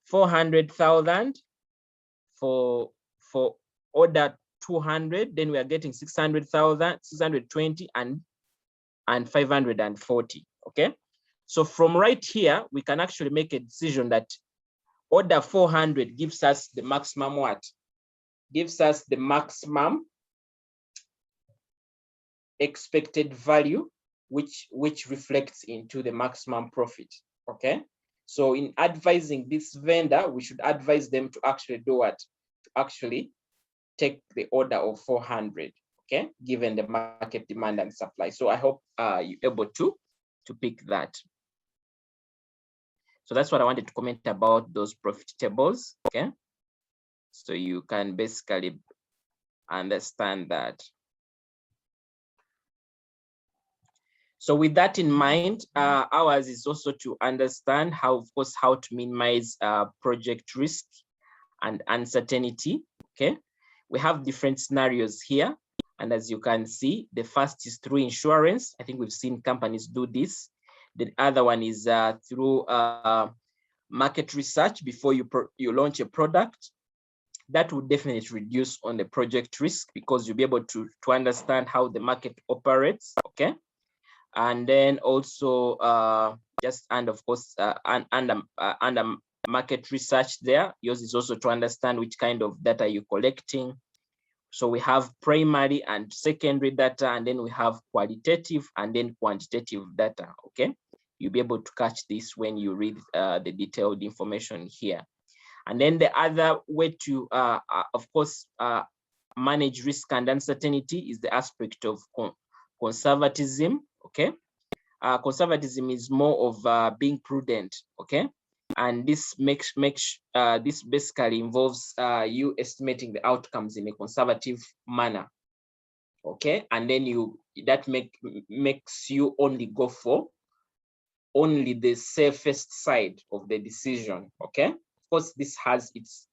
400,000 for order 200, then we are getting 600,000, 620 and 540, okay? So from right here, we can actually make a decision that order 400 gives us the maximum what? Gives us the maximum expected value, which reflects into the maximum profit, okay? So in advising this vendor, we should advise them to actually do what? To actually take the order of 400, okay? Given the market demand and supply. So I hope you're able to pick that. So that's what I wanted to comment about those profit tables, okay? So you can basically understand that. So with that in mind, ours is also to understand how, of course, how to minimize project risk and uncertainty, okay? We have different scenarios here. And as you can see, the first is through insurance. I think we've seen companies do this. The other one is through market research before you launch a product. That would definitely reduce on the project risk because you'll be able to understand how the market operates, okay? And then also and of course under market research there, yours is also to understand which kind of data you're collecting. So we have primary and secondary data, and then we have qualitative and then quantitative data, okay? You'll be able to catch this when you read the detailed information here. And then the other way to, of course, manage risk and uncertainty is the aspect of conservatism, okay? Conservatism is more of being prudent, okay? And this this basically involves you estimating the outcomes in a conservative manner, okay? And then that makes you only go for only the safest side of the decision, okay? Of course, this has its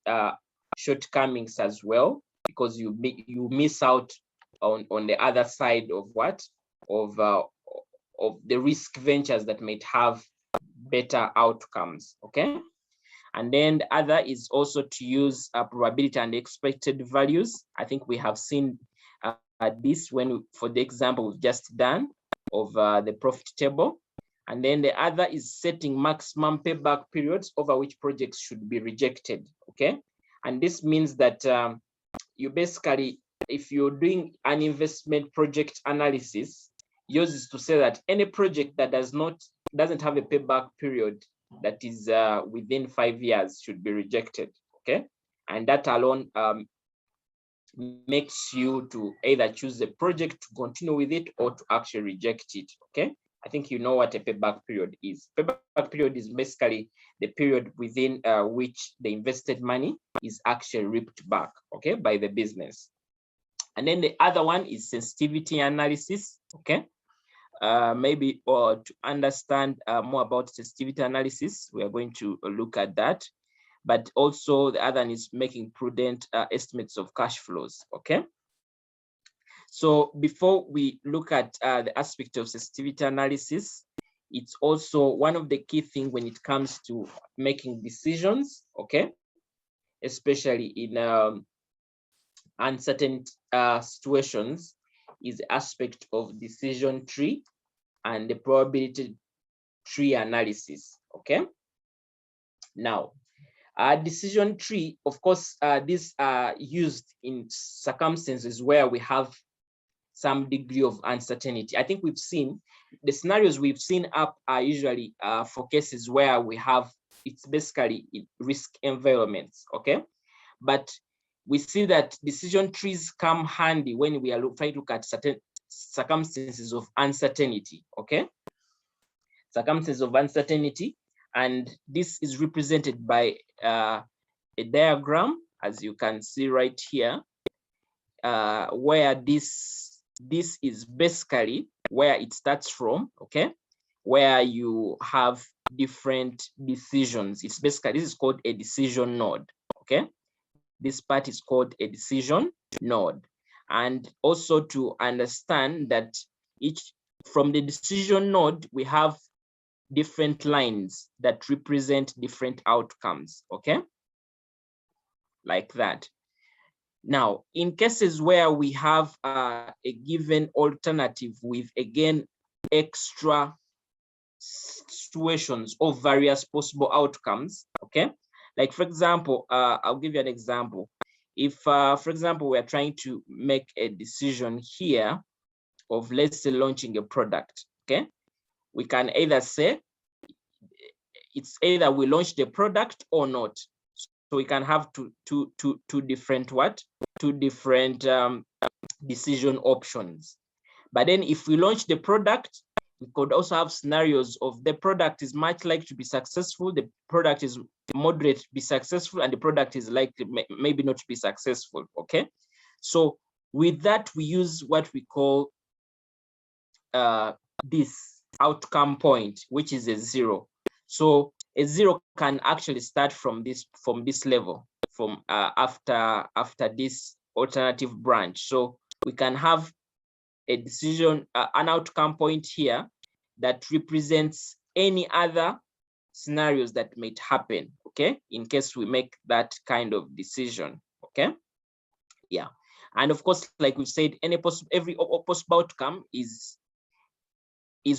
shortcomings as well, because you miss out on the other side of what? Of the risk ventures that might have better outcomes, okay? And then the other is also to use probability and expected values. I think we have seen this for the example we've just done of the profit table. And then the other is setting maximum payback periods over which projects should be rejected, okay? And this means that you basically, if you're doing an investment project analysis, yours is to say that any project that doesn't have a payback period that is within 5 years should be rejected, okay? And that alone makes you to either choose the project to continue with it or to actually reject it, okay? I think you know what a payback period is. Payback period is basically the period within which the invested money is actually reaped back, okay, by the business. And then the other one is sensitivity analysis, okay? Maybe or to understand more about sensitivity analysis, we are going to look at that. But also the other one is making prudent estimates of cash flows, okay? So before we look at the aspect of sensitivity analysis, it's also one of the key things when it comes to making decisions, okay? Especially in uncertain situations, is the aspect of decision tree and the probability tree analysis, okay? Now, decision tree, of course, these are used in circumstances where we have some degree of uncertainty. I think we've seen the scenarios we've seen up are usually for cases where we have, it's basically risk environments, okay? But we see that decision trees come handy when we are trying to look at certain circumstances of uncertainty, okay? Circumstances of uncertainty, and this is represented by a diagram, as you can see right here, where this is basically where it starts from, okay? Where you have different decisions. It's basically, this is called a decision node, okay? This part is called a decision node. And also to understand that from the decision node, we have different lines that represent different outcomes, okay? Like that. Now, in cases where we have a given alternative with, again, extra situations of various possible outcomes, okay? Like, for example, I'll give you an example. If, for example, we're trying to make a decision here of, let's say, launching a product, okay? We can either say, it's either we launch the product or not. So we can have two different decision options. But then if we launch the product, we could also have scenarios of the product is much likely to be successful, the product is moderate to be successful, and the product is likely maybe not to be successful, okay? So with that, we use what we call this outcome point, which is a 0. So a 0 can actually start from this level, from after this alternative branch. So we can have a decision, an outcome point here that represents any other scenarios that might happen, okay, in case we make that kind of decision, okay? Yeah, and of course, like we said, every possible outcome is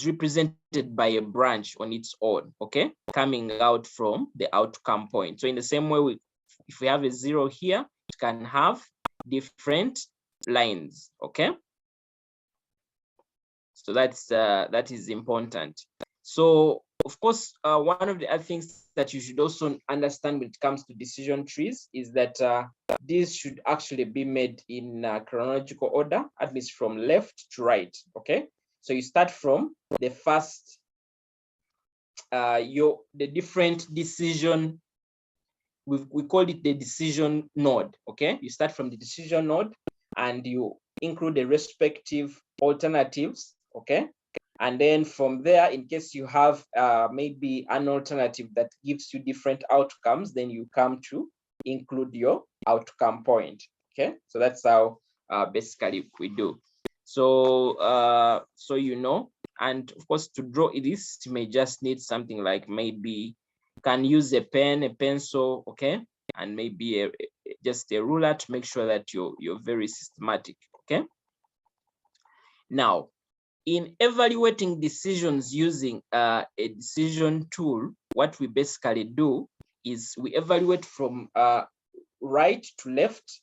represented by a branch on its own, okay, coming out from the outcome point. So in the same way, if we have a 0 here, it can have different lines, okay? So that is important. So of course, one of the other things that you should also understand when it comes to decision trees is that these should actually be made in chronological order, at least from left to right, okay? So you start from the first, the different decision, we call it the decision node, okay? You start from the decision node and you include the respective alternatives, okay? And then from there, in case you have maybe an alternative that gives you different outcomes, then you come to include your outcome point, okay? So that's how basically we do. So, so you know, and of course, to draw this, you may just need something like maybe you can use a pen, a pencil, okay? And maybe just a ruler to make sure that you're very systematic, okay? Now, in evaluating decisions using a decision tool, what we basically do is we evaluate from right to left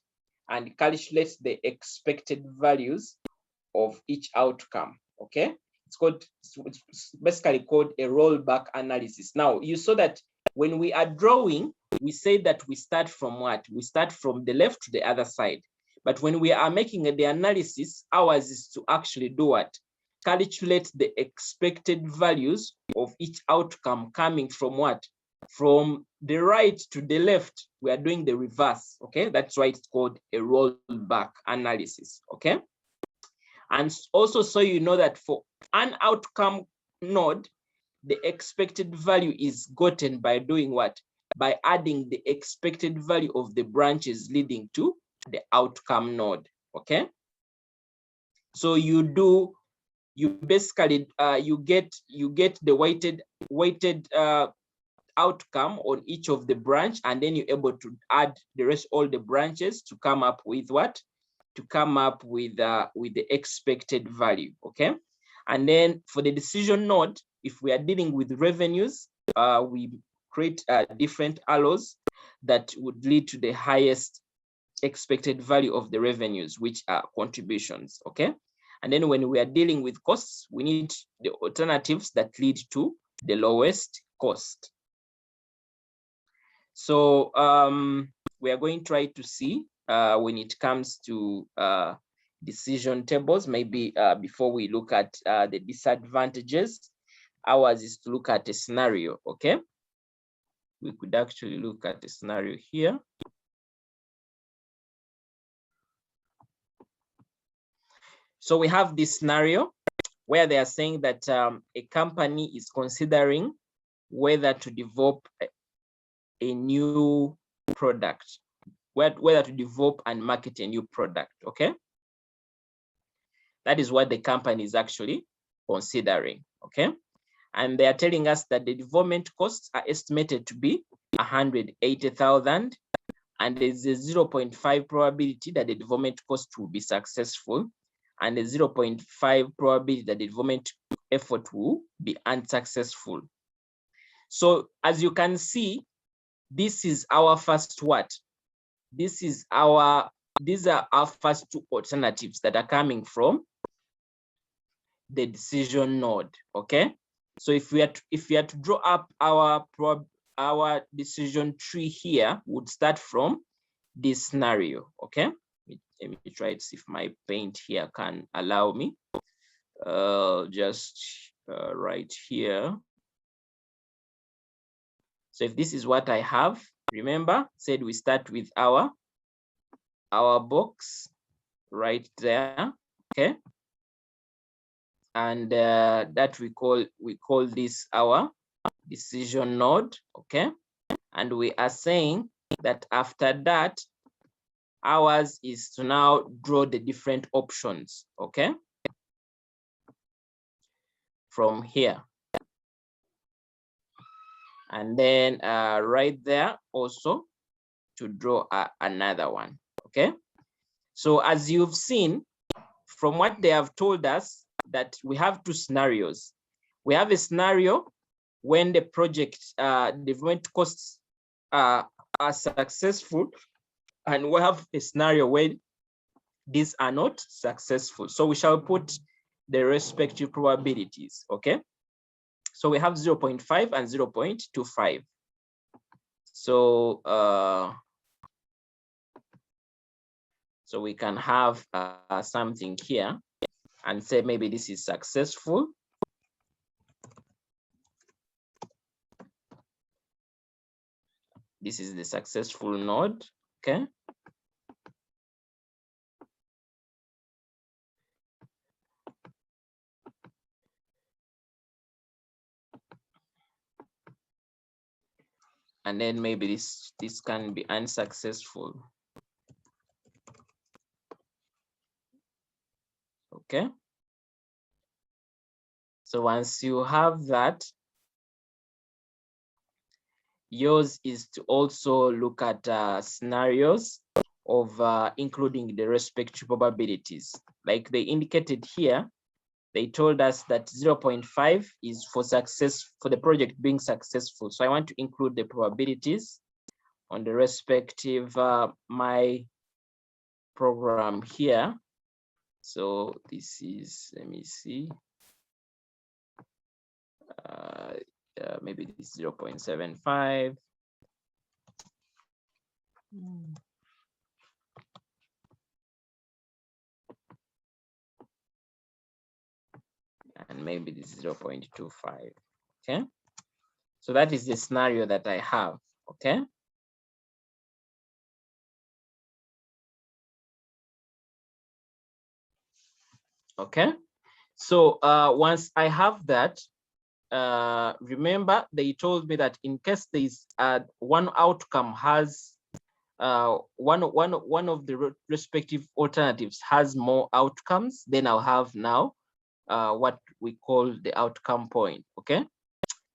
and calculate the expected values of each outcome. Okay, it's basically called a rollback analysis. Now you saw that when we are drawing, we say that we start from what? We start from the left to the other side. But when we are making the analysis, ours is to actually do what? Calculate the expected values of each outcome coming from what? From the right to the left. We are doing the reverse. Okay, that's why it's called a rollback analysis. Okay, and also so you know that for an outcome node, the expected value is gotten by doing what? By adding the expected value of the branches leading to the outcome node. Okay, so you basically you get the weighted outcome on each of the branch, and then you're able to add the rest all the branches to come up with what? To come up with the expected value. Okay, and then for the decision node, if we are dealing with revenues, we create different alloys that would lead to the highest expected value of the revenues, which are contributions. Okay, and then when we are dealing with costs, we need the alternatives that lead to the lowest cost. So we are going to try to see when it comes to decision tables, maybe before we look at the disadvantages, ours is to look at a scenario. Okay, we could actually look at a scenario here. So we have this scenario where they are saying that a company is considering whether to develop a new product, whether to develop and market a new product. Okay, that is what the company is actually considering. Okay, and they are telling us that the development costs are estimated to be 180,000, and there's a 0.5 probability that the development cost will be successful, and a 0.5 probability that the development effort will be unsuccessful. So as you can see, this is our first what? These are our first two alternatives that are coming from the decision node. Okay, so if we are to draw up our decision tree here, would start from this scenario. Okay, let me try to see if my paint here can allow me. Just right here. So if this is what I have, remember, said we start with our box right there. Okay, and that we call this our decision node. Okay, and we are saying that after that, ours is to now draw the different options. Okay, from here, and then right there also to draw another one. Okay, so as you've seen from what they have told us, that we have two scenarios. We have a scenario when the project development costs are successful, and we have a scenario where these are not successful. So we shall put the respective probabilities. Okay, so we have 0.5 and 0.25. So so we can have something here and say maybe this is successful. This is the successful node. Okay, and then maybe this can be unsuccessful. Okay, so once you have that, yours is to also look at scenarios of including the respective probabilities, like they indicated here. they told us that 0.5 is for success, for the project being successful. So I want to include the probabilities on the respective my program here. So this is, let me see, maybe this is 0.75. And maybe this is 0.25. Okay, so that is the scenario that I have. Okay, okay, so once I have that, remember they told me that in case there is one outcome has one of the respective alternatives has more outcomes, then I'll have now what we call the outcome point. Okay,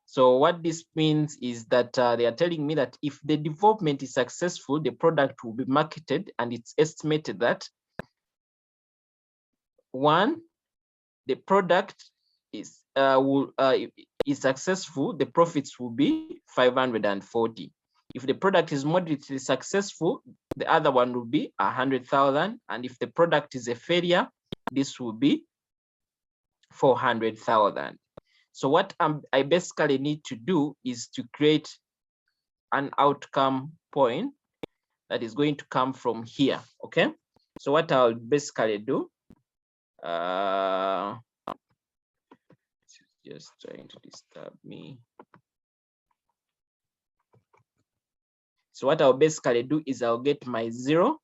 so what this means is that they are telling me that if the development is successful, the product will be marketed, and it's estimated that one, the product is successful, the profits will be 540. If the product is moderately successful, the other one will be 100,000, and if the product is a failure, this will be 400,000. So what I basically need to do is to create an outcome point that is going to come from here. Okay, so what I'll basically do, just trying to disturb me. So what I'll basically do is I'll get my 0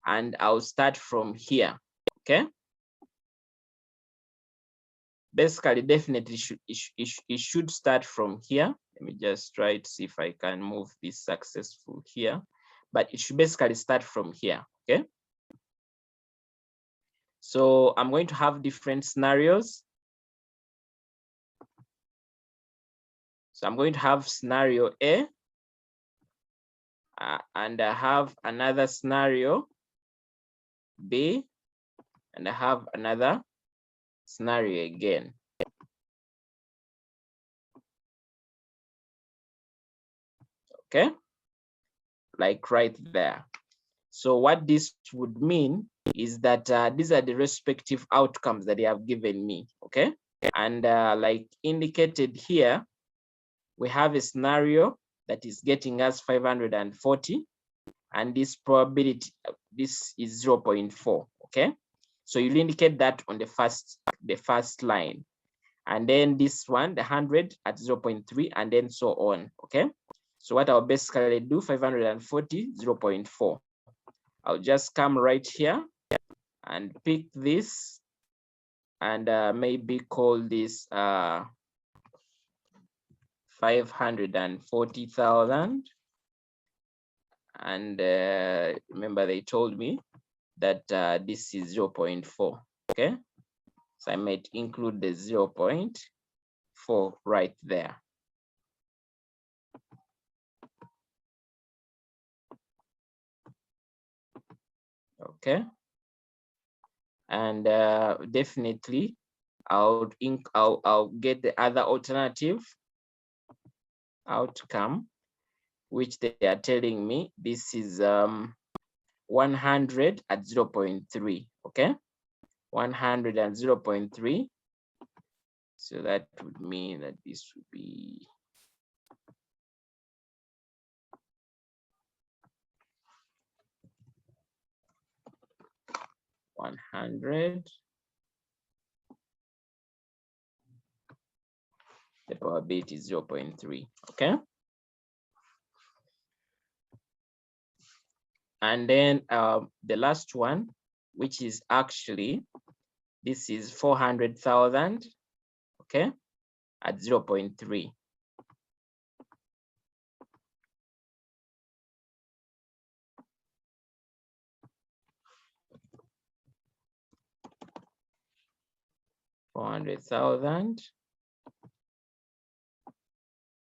and I'll start from here. Okay, basically definitely it should start from here. Let me just try to see if I can move this successful here, but it should basically start from here. Okay, so I'm going to have different scenarios. So I'm going to have scenario A, and I have another scenario B, and I have another scenario again. Okay, like right there. So what this would mean is that these are the respective outcomes that they have given me. Okay, and like indicated here, we have a scenario that is getting us 540, and this probability, this is 0.4. Okay, so you'll indicate that on the first line, and then this one, the 100 at 0.3, and then so on. Okay, so what I'll basically do, 540, 0.4. I'll just come right here and pick this, and maybe call this 540,000. And remember they told me that this is 0.4. Okay, so I might include the 0.4 right there. Okay, and definitely I'll get the other alternative outcome, which they are telling me this is 100 at 0.3. Okay, 100 and 0.3. So that would mean that this would be 100. The probability is 0.3. Okay, and then the last one, which is actually, this is 400,000. Okay, at 0.3. $400,000.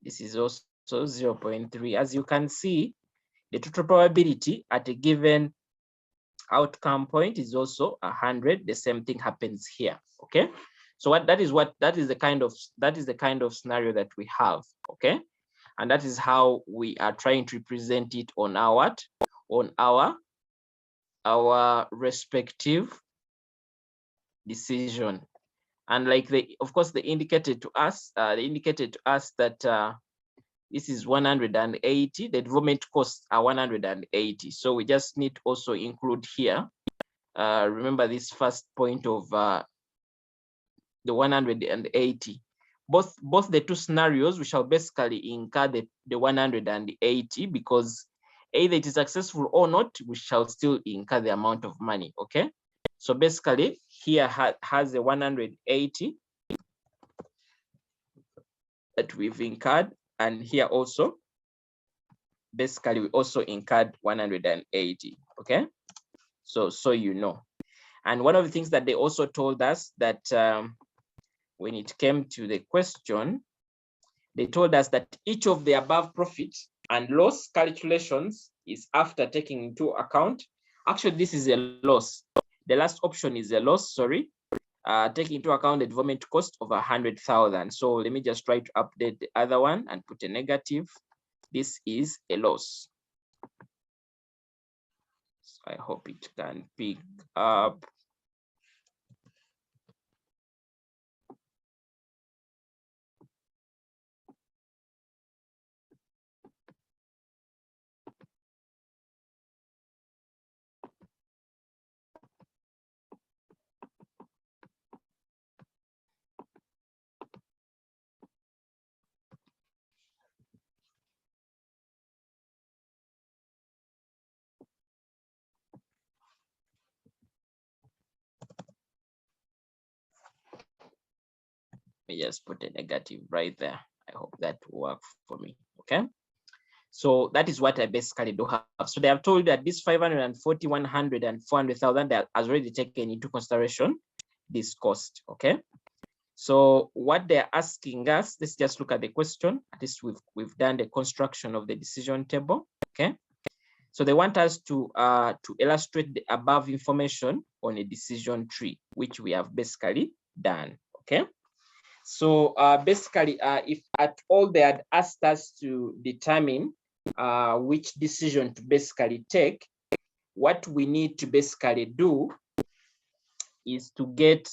This is also 0.3. As you can see, the total probability at a given outcome point is also 100. The same thing happens here. Okay. So that is the kind of scenario that we have. Okay. And that is how we are trying to represent it on our respective decision. And like of course, they indicated to us that this is 180. The development costs are 180. So we just need to also include here. Remember this first point of the 180. Both the two scenarios, we shall basically incur the 180, because either it is successful or not, we shall still incur the amount of money. Okay. So basically here has a 180 that we've incurred, and here also basically we also incurred 180. Okay. So you know. And one of the things that they also told us that when it came to the question, they told us that each of the above profit and loss calculations is after taking into account. Actually, this is a loss. The last option is a loss, sorry. Taking into account the development cost of 100,000. So let me just try to update the other one and put a negative. This is a loss. So I hope it can pick up. Let me just put a negative right there. I hope that will work for me. Okay. So that is what I basically do have. So they have told that this 540, 100, and 400,000 that has already taken into consideration this cost. Okay. So what they're asking us, let's just look at the question. At least we've done the construction of the decision table. Okay. So they want us to illustrate the above information on a decision tree, which we have basically done. Okay. So basically, if at all they had asked us to determine which decision to basically take, what we need to basically do is to get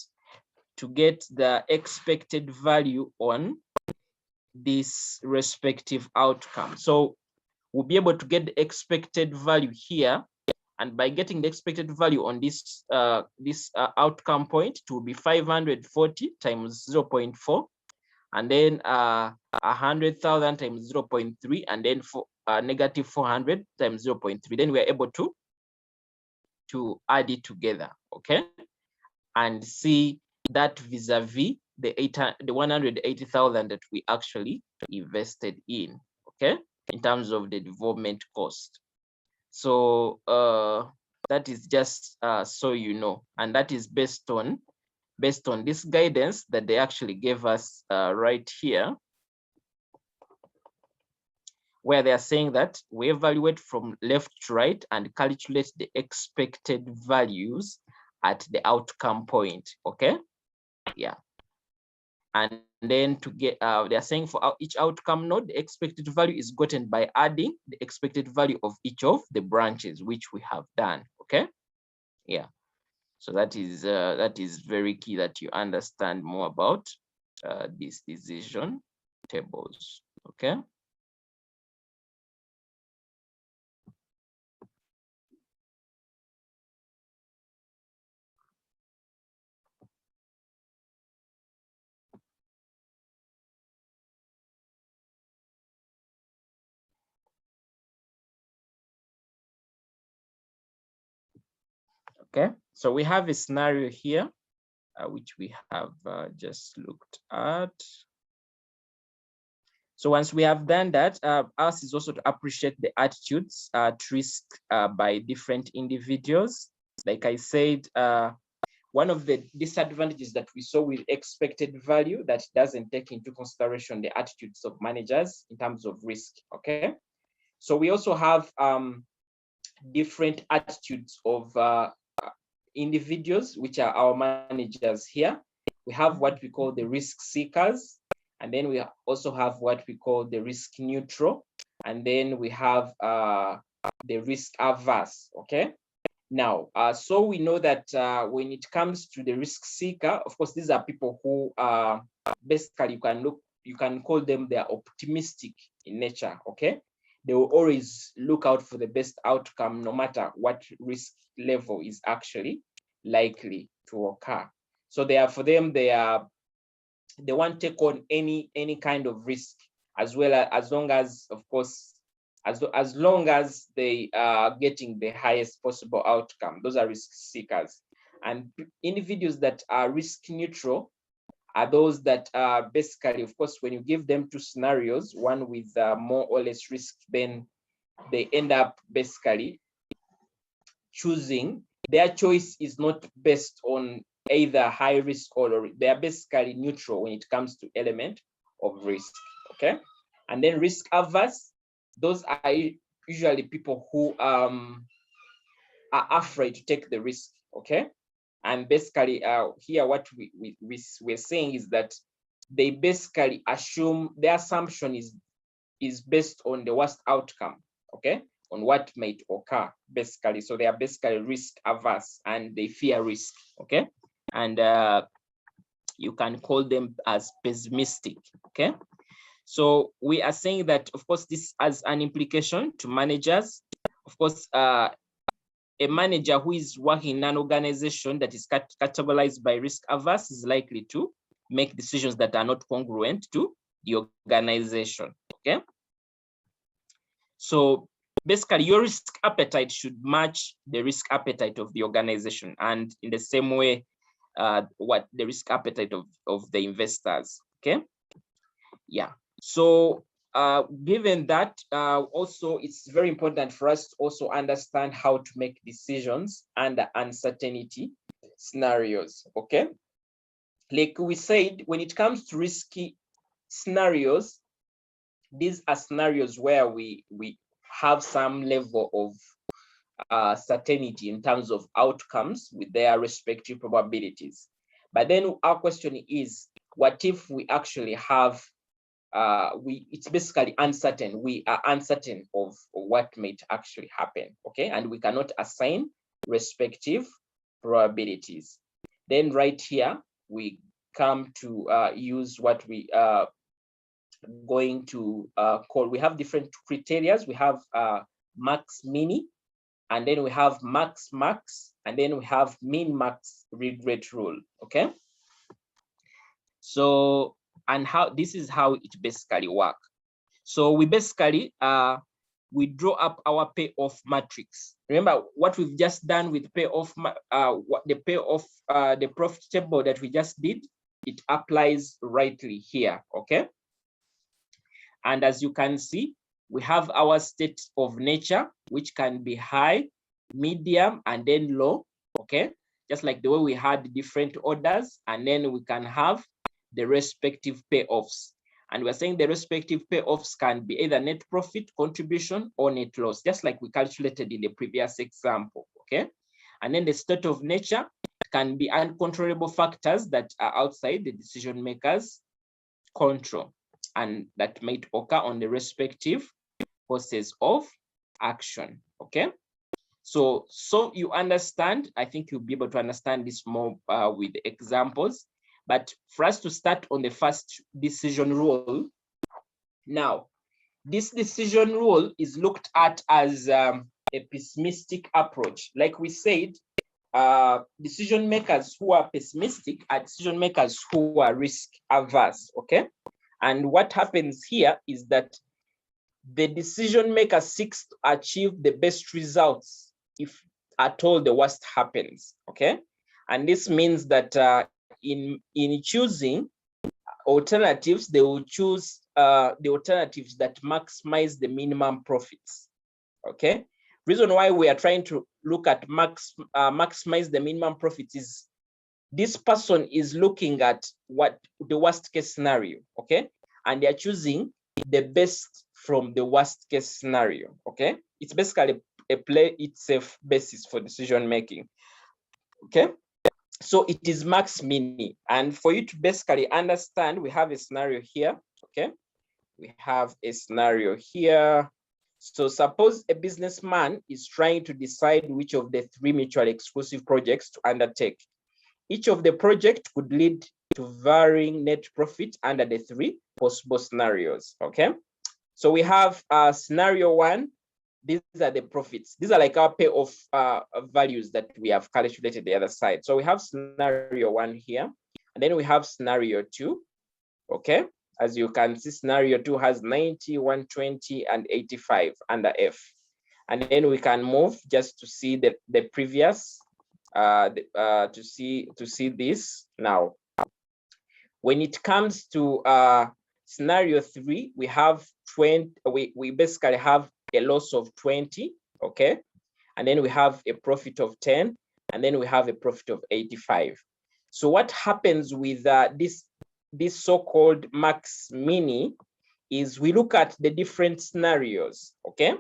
the expected value on this respective outcome. So we'll be able to get the expected value here, and by getting the expected value on this outcome point, it will be 540 times 0.4, and then 100,000 times 0.3, and then for negative 400 times 0.3. Then we are able to add it together, okay, and see that vis-a-vis the 180,000 that we actually invested in, okay, in terms of the development cost. So that is just so you know, and that is based on this guidance that they actually gave us right here, where they are saying that we evaluate from left to right and calculate the expected values at the outcome point. Okay. Yeah. And then to get, they are saying for each outcome node, the expected value is gotten by adding the expected value of each of the branches, which we have done. Okay. Yeah. So that is very key that you understand more about these decision tables. Okay. Okay, so we have a scenario here, which we have just looked at. So once we have done that, us is also to appreciate the attitudes to risk by different individuals. Like I said, one of the disadvantages that we saw with expected value that doesn't take into consideration the attitudes of managers in terms of risk. Okay, so we also have different attitudes of individuals, which are our managers here. We have what we call the risk seekers, and then we also have what we call the risk neutral, and then we have the risk averse. Okay. Now, so we know that when it comes to the risk seeker, of course, these are people who basically you can call them, they are optimistic in nature. Okay. They will always look out for the best outcome, no matter what risk level is actually likely to occur. So for them, they won't take on any kind of risk, as long as, of course, as long as they are getting the highest possible outcome. Those are risk seekers. And individuals that are risk neutral are those that are basically, of course, when you give them two scenarios, one with more or less risk, then they end up basically choosing, their choice is not based on either high risk or low. They are basically neutral when it comes to element of risk. Okay. And then risk averse, those are usually people who are afraid to take the risk. Okay. And basically here what we're saying is that they basically assume, their assumption is based on the worst outcome. Okay. On what might occur, basically. So they are basically risk averse and they fear risk. Okay. And you can call them as pessimistic. Okay. So we are saying that, of course, this has an implication to managers. Of course, a manager who is working in an organization that is categorized by risk averse is likely to make decisions that are not congruent to the organization. Okay. So basically, your risk appetite should match the risk appetite of the organization, and in the same way, what the risk appetite of the investors. Okay. Yeah. So given that, also it's very important for us to also understand how to make decisions under uncertainty scenarios. Okay. Like we said, when it comes to risky scenarios, these are scenarios where we have some level of certainty in terms of outcomes with their respective probabilities. But then our question is, what if we actually have it's basically uncertain. We are uncertain of what might actually happen. Okay. And we cannot assign respective probabilities. Then right here, we come to use what we are going to call, we have different criteria. We have Maximin, and then we have Maximax, and then we have min-max regret rule. Okay. So, and how this is how it basically works. So we basically we draw up our payoff matrix. Remember what we've just done with payoff, the profit table that we just did, it applies rightly here. Okay. And as you can see, we have our state of nature, which can be high, medium, and then low. Okay. Just like the way we had different orders, and then we can have the respective payoffs. And we're saying the respective payoffs can be either net profit contribution or net loss, just like we calculated in the previous example. Okay. And then the state of nature can be uncontrollable factors that are outside the decision maker's control, and that might occur on the respective courses of action. Okay. So you understand, I think you'll be able to understand this more with examples. But for us to start on the first decision rule, now, this decision rule is looked at as a pessimistic approach. Like we said, decision makers who are pessimistic are decision makers who are risk averse. Okay. And what happens here is that the decision maker seeks to achieve the best results if at all the worst happens. Okay. And this means that in choosing alternatives, they will choose the alternatives that maximize the minimum profits. Okay. Reason why we are trying to look at maximize the minimum profits is this person is looking at what the worst case scenario. Okay. And they are choosing the best from the worst case scenario. Okay. It's basically a play itself basis for decision making. Okay, so it is Max-Mini, and for you to basically understand, we have a scenario here. Okay, we have a scenario here. So suppose a businessman is trying to decide which of the 3 mutually exclusive projects to undertake. Each of the project could lead to varying net profit under the 3 possible scenarios. Okay, so we have scenario 1. These are the profits. These are like our payoff values that we have calculated the other side. So we have scenario 1 here, and then we have scenario 2. Okay, as you can see, scenario 2 has 90, 120, and 85 under F. And then we can move just to see the previous, to see this now. When it comes to scenario 3, we have 20. We basically have a loss of 20. Okay, and then we have a profit of 10, and then we have a profit of 85. So what happens with this so-called Max-Mini is we look at the different scenarios. Okay,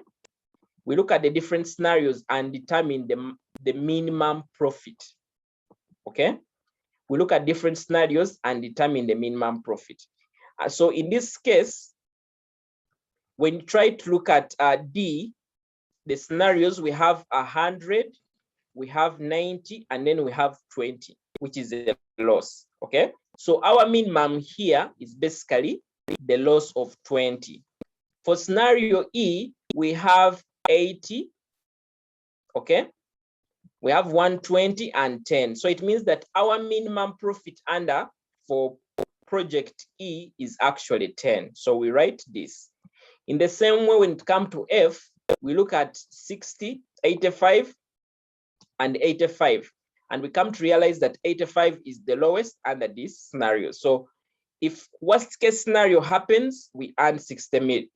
we look at the different scenarios and determine the minimum profit. Okay, we look at different scenarios and determine the minimum profit. So in this case, when you try to look at D, the scenarios, we have 100, we have 90, and then we have 20, which is a loss. Okay, so our minimum here is basically the loss of 20. For scenario E, we have 80. Okay, we have 120 and 10. So it means that our minimum profit under for project E is actually 10. So we write this. In the same way, when it comes to F, we look at 60, 85, and 85. And we come to realize that 85 is the lowest under this scenario. So if worst case scenario happens, we earn 60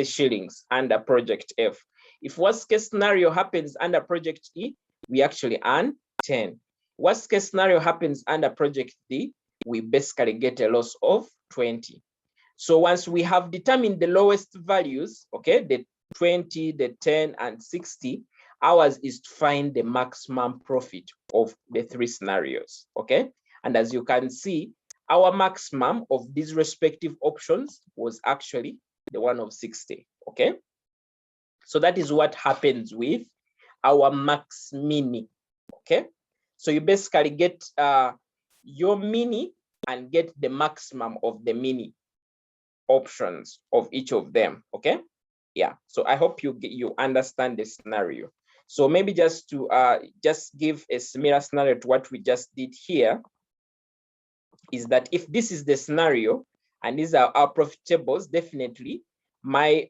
shillings under project F. If worst case scenario happens under project E, we actually earn 10. Worst case scenario happens under project D, we basically get a loss of 20. So once we have determined the lowest values, okay, the 20, the 10, and 60, ours is to find the maximum profit of the 3 scenarios. Okay, and as you can see, our maximum of these respective options was actually the one of 60. Okay, so that is what happens with our Max-Mini. Okay, so you basically get your mini and get the maximum of the mini options of each of them. Okay, yeah, so I hope you understand the scenario. So maybe just to just give a similar scenario to what we just did here, is that if this is the scenario and these are our profitables, definitely my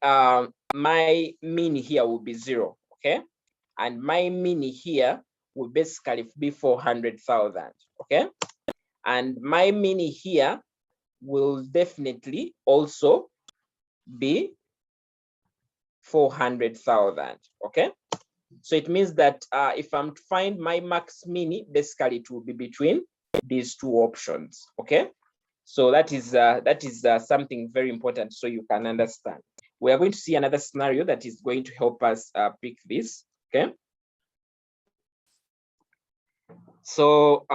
my mini here will be 0. Okay, and my mini here will basically be 400,000. Okay, and my mini here will definitely also be 400,000. Okay, so it means that if I'm to find my Max-Mini, basically it will be between these 2 options. Okay, so that is something very important, so you can understand. We are going to see another scenario that is going to help us pick this. Okay, so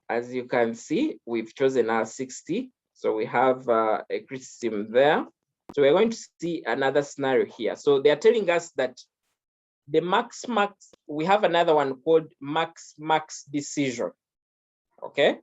as you can see, we've chosen our 60. So we have a criticism there. So we're going to see another scenario here. So they're telling us that the Maximax, we have another one called Maximax decision. Okay,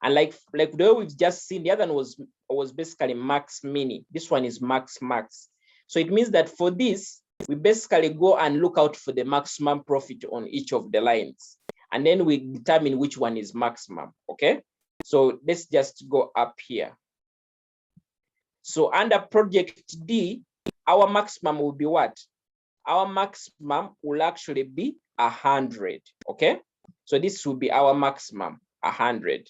and like the way we've just seen, the other one was basically Max-Mini. This one is Maximax. So it means that for this, we basically go and look out for the maximum profit on each of the lines, and then we determine which one is maximum. Okay, so let's just go up here. So under project D, our maximum will be what? Our maximum will actually be 100. Okay, so this will be our maximum, 100.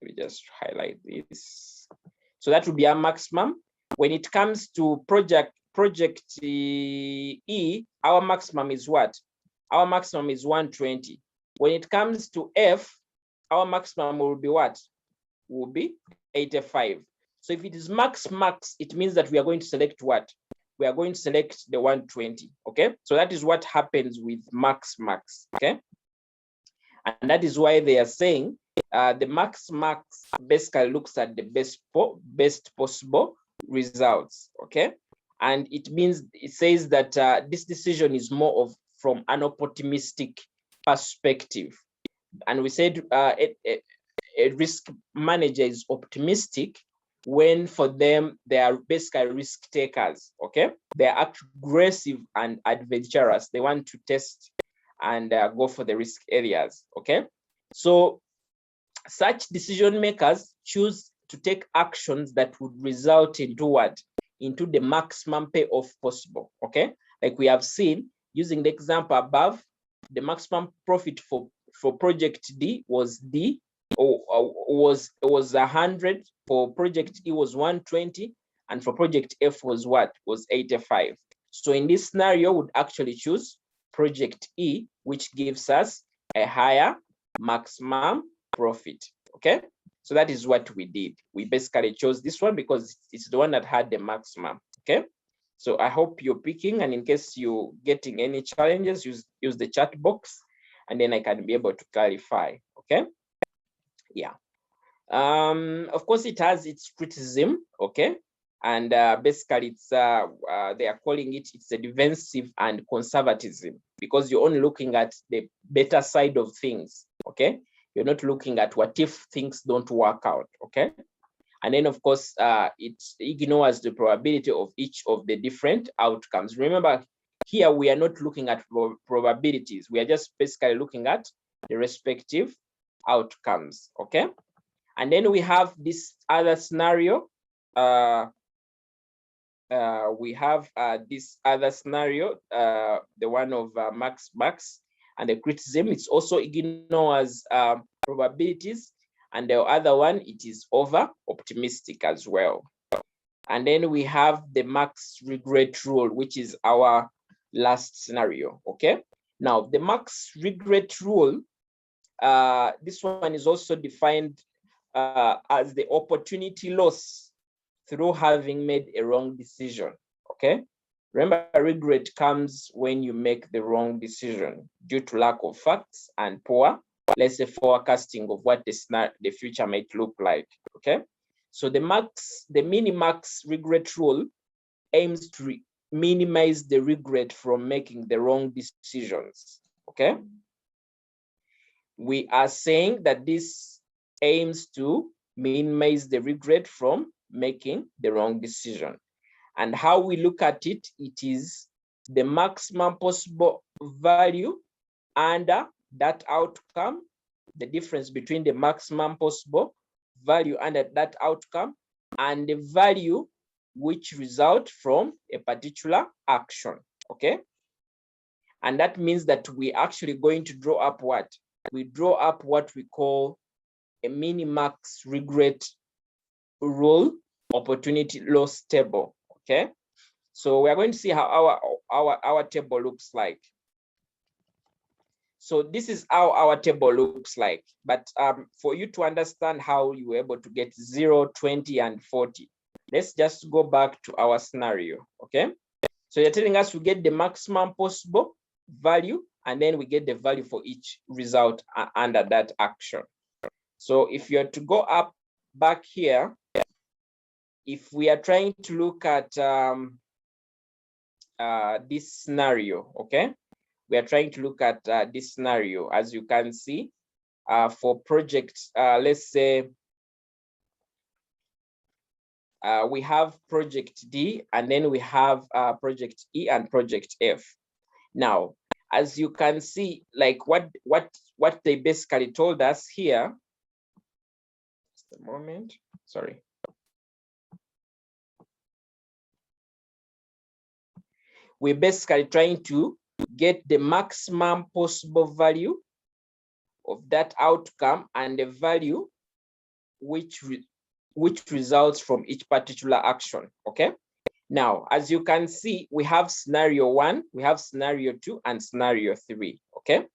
Let me just highlight this. So that will be our maximum. When it comes to project E, our maximum is what? Our maximum is 120. When it comes to F, our maximum will be what? Will be 85. So if it is max, it means that we are going to select what? We are going to select the 120, okay? So that is what happens with max, okay? And that is why they are saying the max basically looks at the best possible results, okay? And it means, it says that this decision is more of from an optimistic perspective. And we said a risk manager is optimistic when for them they are basically risk takers, okay? They are aggressive and adventurous. They want to test and go for the risk areas, okay? So such decision makers choose to take actions that would result into what? Into the maximum payoff possible, okay? Like we have seen, using the example above, the maximum profit for project D was was 100, for project E was 120, and for project F was what? Was 85. So in this scenario, would actually choose project E, which gives us a higher maximum profit, okay? So that is what we did. We basically chose this one because it's the one that had the maximum, okay? So I hope you're picking, and in case you're getting any challenges, use the chat box, and then I can be able to clarify, okay? Yeah. Of course, it has its criticism, okay? And basically, it's they are calling it, it's a defensive and conservatism, because you're only looking at the better side of things, okay? You're not looking at what if things don't work out, okay? And then, of course, it ignores the probability of each of the different outcomes. Remember, here we are not looking at probabilities. We are just basically looking at the respective outcomes, okay? And then we have this other scenario. We have this other scenario, the one of Maximax, and the criticism. It's also ignores probabilities, and the other one, it is over optimistic as well. And then we have the max regret rule, which is our last scenario, okay? Now, the max regret rule, this one is also defined as the opportunity loss through having made a wrong decision, okay? Remember, regret comes when you make the wrong decision due to lack of facts and poor, let's say, forecasting of what the future might look like, okay? So the mini-max regret rule aims to minimize the regret from making the wrong decisions, okay? We are saying that this aims to minimize the regret from making the wrong decision. And how we look at it, it is the maximum possible value under that outcome, the difference between the maximum possible value under that outcome and the value which result from a particular action, okay? And that means that we actually going to draw up what? We draw up what we call a mini-max regret rule opportunity loss table, okay? So we are going to see how our table looks like. So this is how our table looks like. But for you to understand how you were able to get 0, 20, and 40, let's just go back to our scenario, okay? So you're telling us we get the maximum possible value, and then we get the value for each result under that action. So if you're to go up back here, if we are trying to look at this scenario, okay? We are trying to look at this scenario. As you can see, for project, let's say we have project D, and then we have project E and project F. Now, as you can see, like what they basically told us here, just a moment, sorry. We're basically trying to get the maximum possible value of that outcome and the value which results from each particular action, okay? Now, as you can see, we have scenario 1, we have scenario 2, and scenario 3, okay?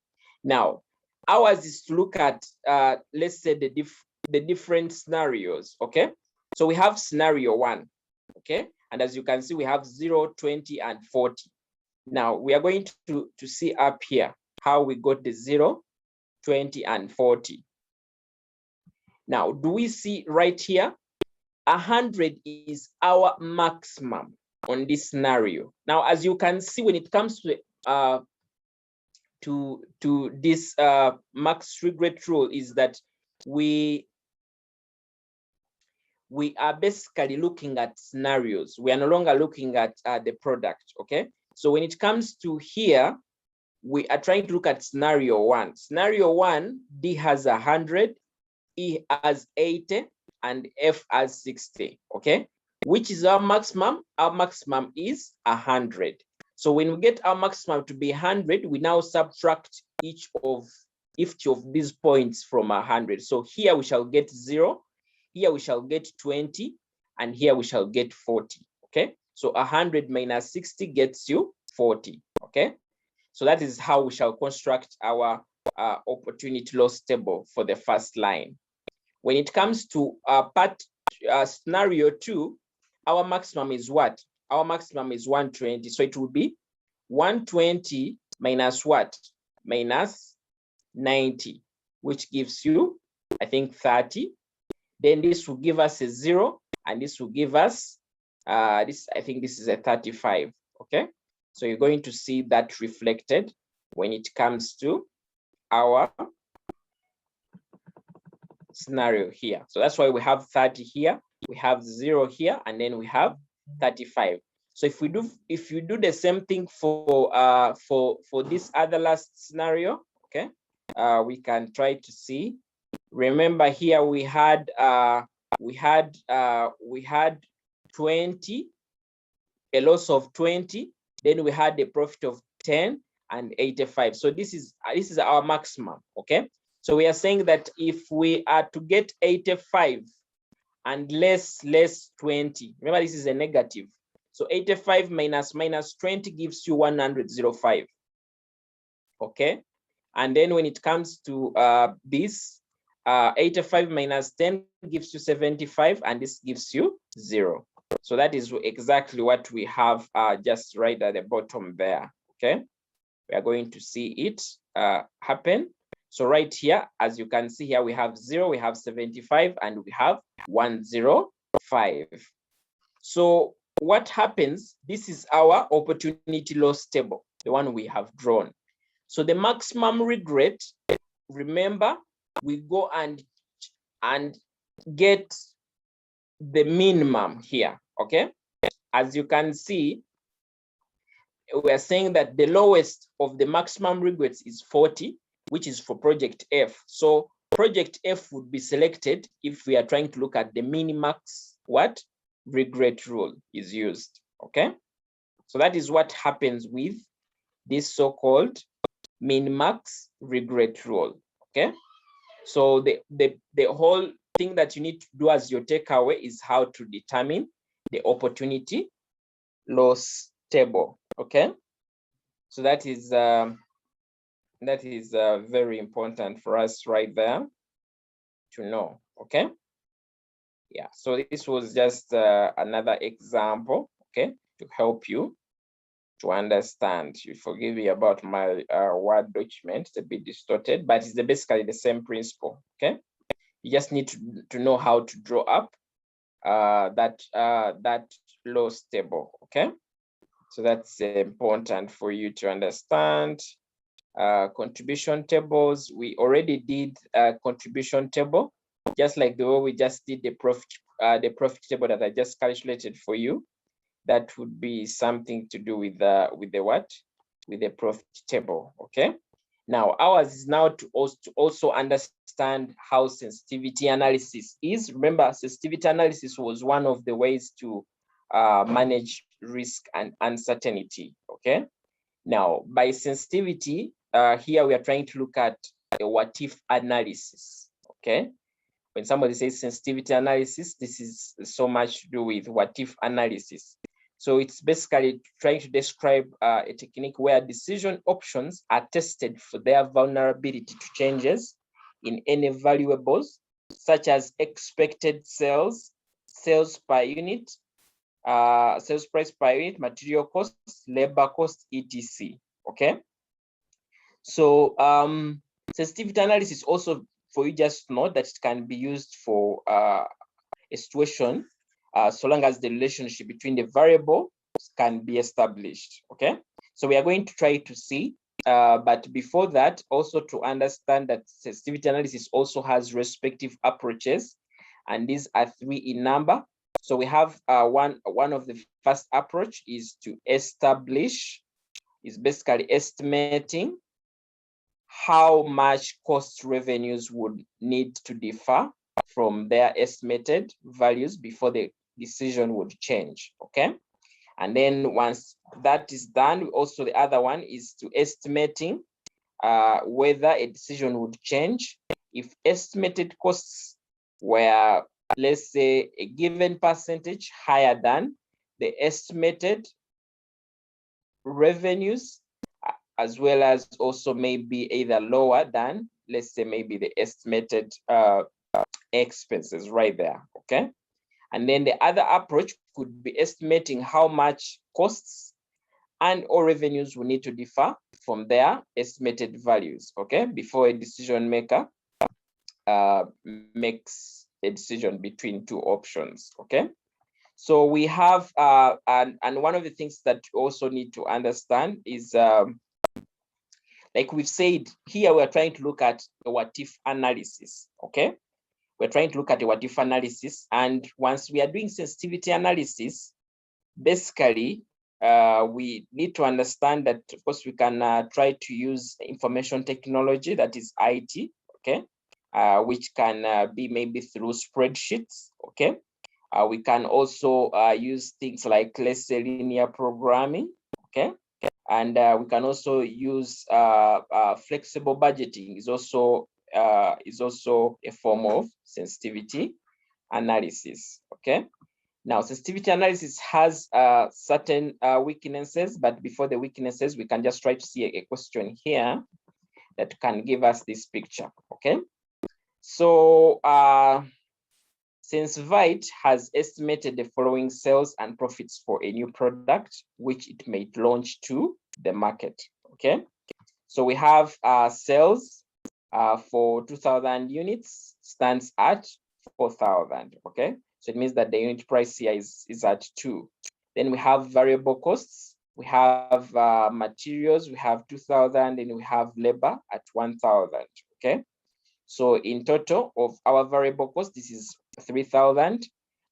Now, ours is to look at, let's say, the different scenarios, okay? So we have scenario 1, okay? And as you can see, we have 0, 20, and 40. Now we are going to see up here how we got the 0, 20, and 40. Now, do we see right here? 100 is our maximum on this scenario. Now, as you can see, when it comes to this max regret rule, is that we are basically looking at scenarios. We are no longer looking at the product, okay? So when it comes to here, we are trying to look at scenario 1. Scenario 1, D has 100, E has 80, and F has 60, okay? Which is our maximum? Our maximum is 100. So when we get our maximum to be 100, we now subtract each of these points from 100. So here we shall get 0, here we shall get 20, and here we shall get 40, okay? So 100 minus 60 gets you 40, okay? So that is how we shall construct our opportunity loss table for the first line. When it comes to scenario 2, our maximum is what? Our maximum is 120. So it will be 120 minus what? Minus 90, which gives you, I think, 30. Then this will give us a 0, and this will give us, I think this is a 35, okay? So you're going to see that reflected when it comes to our scenario here. So that's why we have 30 here, we have 0 here, and then we have 35. So if you do the same thing for this other last scenario, okay, we can try to see. Remember here we had 20, a loss of 20, then we had a profit of 10 and 85. So this is our maximum, okay? So we are saying that if we are to get 85 and less 20, remember this is a negative. So 85 minus 20 gives you 105, okay? And then when it comes to this, 85 minus 10 gives you 75, and this gives you 0. So that is exactly what we have just right at the bottom there, okay? We are going to see it happen. So right here, as you can see here, we have 0, we have 75, and we have 105. So what happens, this is our opportunity loss table, the one we have drawn. So the maximum regret, remember, we go and get the minimum here, okay? As you can see, we are saying that the lowest of the maximum regrets is 40, which is for project F. So project F would be selected if we are trying to look at the minimax what regret rule is used, okay? So that is what happens with this so-called minimax regret rule, okay? So the whole thing that you need to do as your takeaway is how to determine the opportunity loss table, okay? So that is very important for us right there to know, okay? Yeah, so this was just another example, okay, to help you to understand. You forgive me about my Word document, it's a bit distorted, but it's basically the same principle, okay? You just need to know how to draw up that loss table, okay? So that's important for you to understand. Contribution tables, we already did a contribution table, just like the way we just did the profit table that I just calculated for you. That would be something to do with the what? With the profit table, okay? Now, ours is now to also understand how sensitivity analysis is. Remember, sensitivity analysis was one of the ways to manage risk and uncertainty, okay? Now, by sensitivity, here we are trying to look at a what-if analysis, okay? When somebody says sensitivity analysis, this is so much to do with what-if analysis. So it's basically trying to describe a technique where decision options are tested for their vulnerability to changes in any variables, such as expected sales, sales per unit, sales price per unit, material costs, labor costs, etc. Okay. So sensitivity analysis also, for you just to know that it can be used for a situation so long as the relationship between the variables can be established. Okay. So we are going to try to see, but before that, also to understand that sensitivity analysis also has respective approaches, and these are 3 in number. So we have one of the first approach is to establish, is basically estimating how much cost revenues would need to differ from their estimated values before the decision would change. Okay. And then once that is done, also the other one is to estimating whether a decision would change if estimated costs were, let's say, a given percentage higher than the estimated revenues, as well as also maybe either lower than, let's say, maybe the estimated expenses right there. Okay. And then the other approach could be estimating how much costs and or revenues will need to differ from their estimated values, okay, before a decision maker makes a decision between 2 options. Okay. So we have and one of the things that you also need to understand is like we've said here, we're trying to look at a what if analysis. Okay. We're trying to look at a what if analysis, and once we are doing sensitivity analysis, basically we need to understand that, of course, we can try to use information technology, that is IT, okay, which can be maybe through spreadsheets. Okay. We can also use things like, let's say, linear programming. Okay. And we can also use flexible budgeting is also a form of sensitivity analysis. Okay. Now, sensitivity analysis has certain weaknesses, but before the weaknesses, we can just try to see a question here that can give us this picture. Okay. So since VITE has estimated the following sales and profits for a new product, which it may launch to the market. Okay. So we have sales for 2,000 units stands at 4,000. Okay. So it means that the unit price here is at 2. Then we have variable costs. We have materials. We have 2,000, and we have labor at 1,000. Okay. So in total of our variable cost, this is 3,000,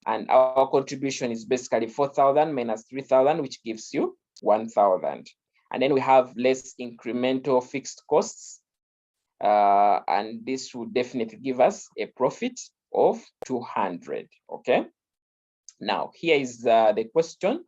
and our contribution is basically 4,000 minus 3,000, which gives you 1,000. And then we have less incremental fixed costs, and this will definitely give us a profit of 200. Okay. Now here is the question.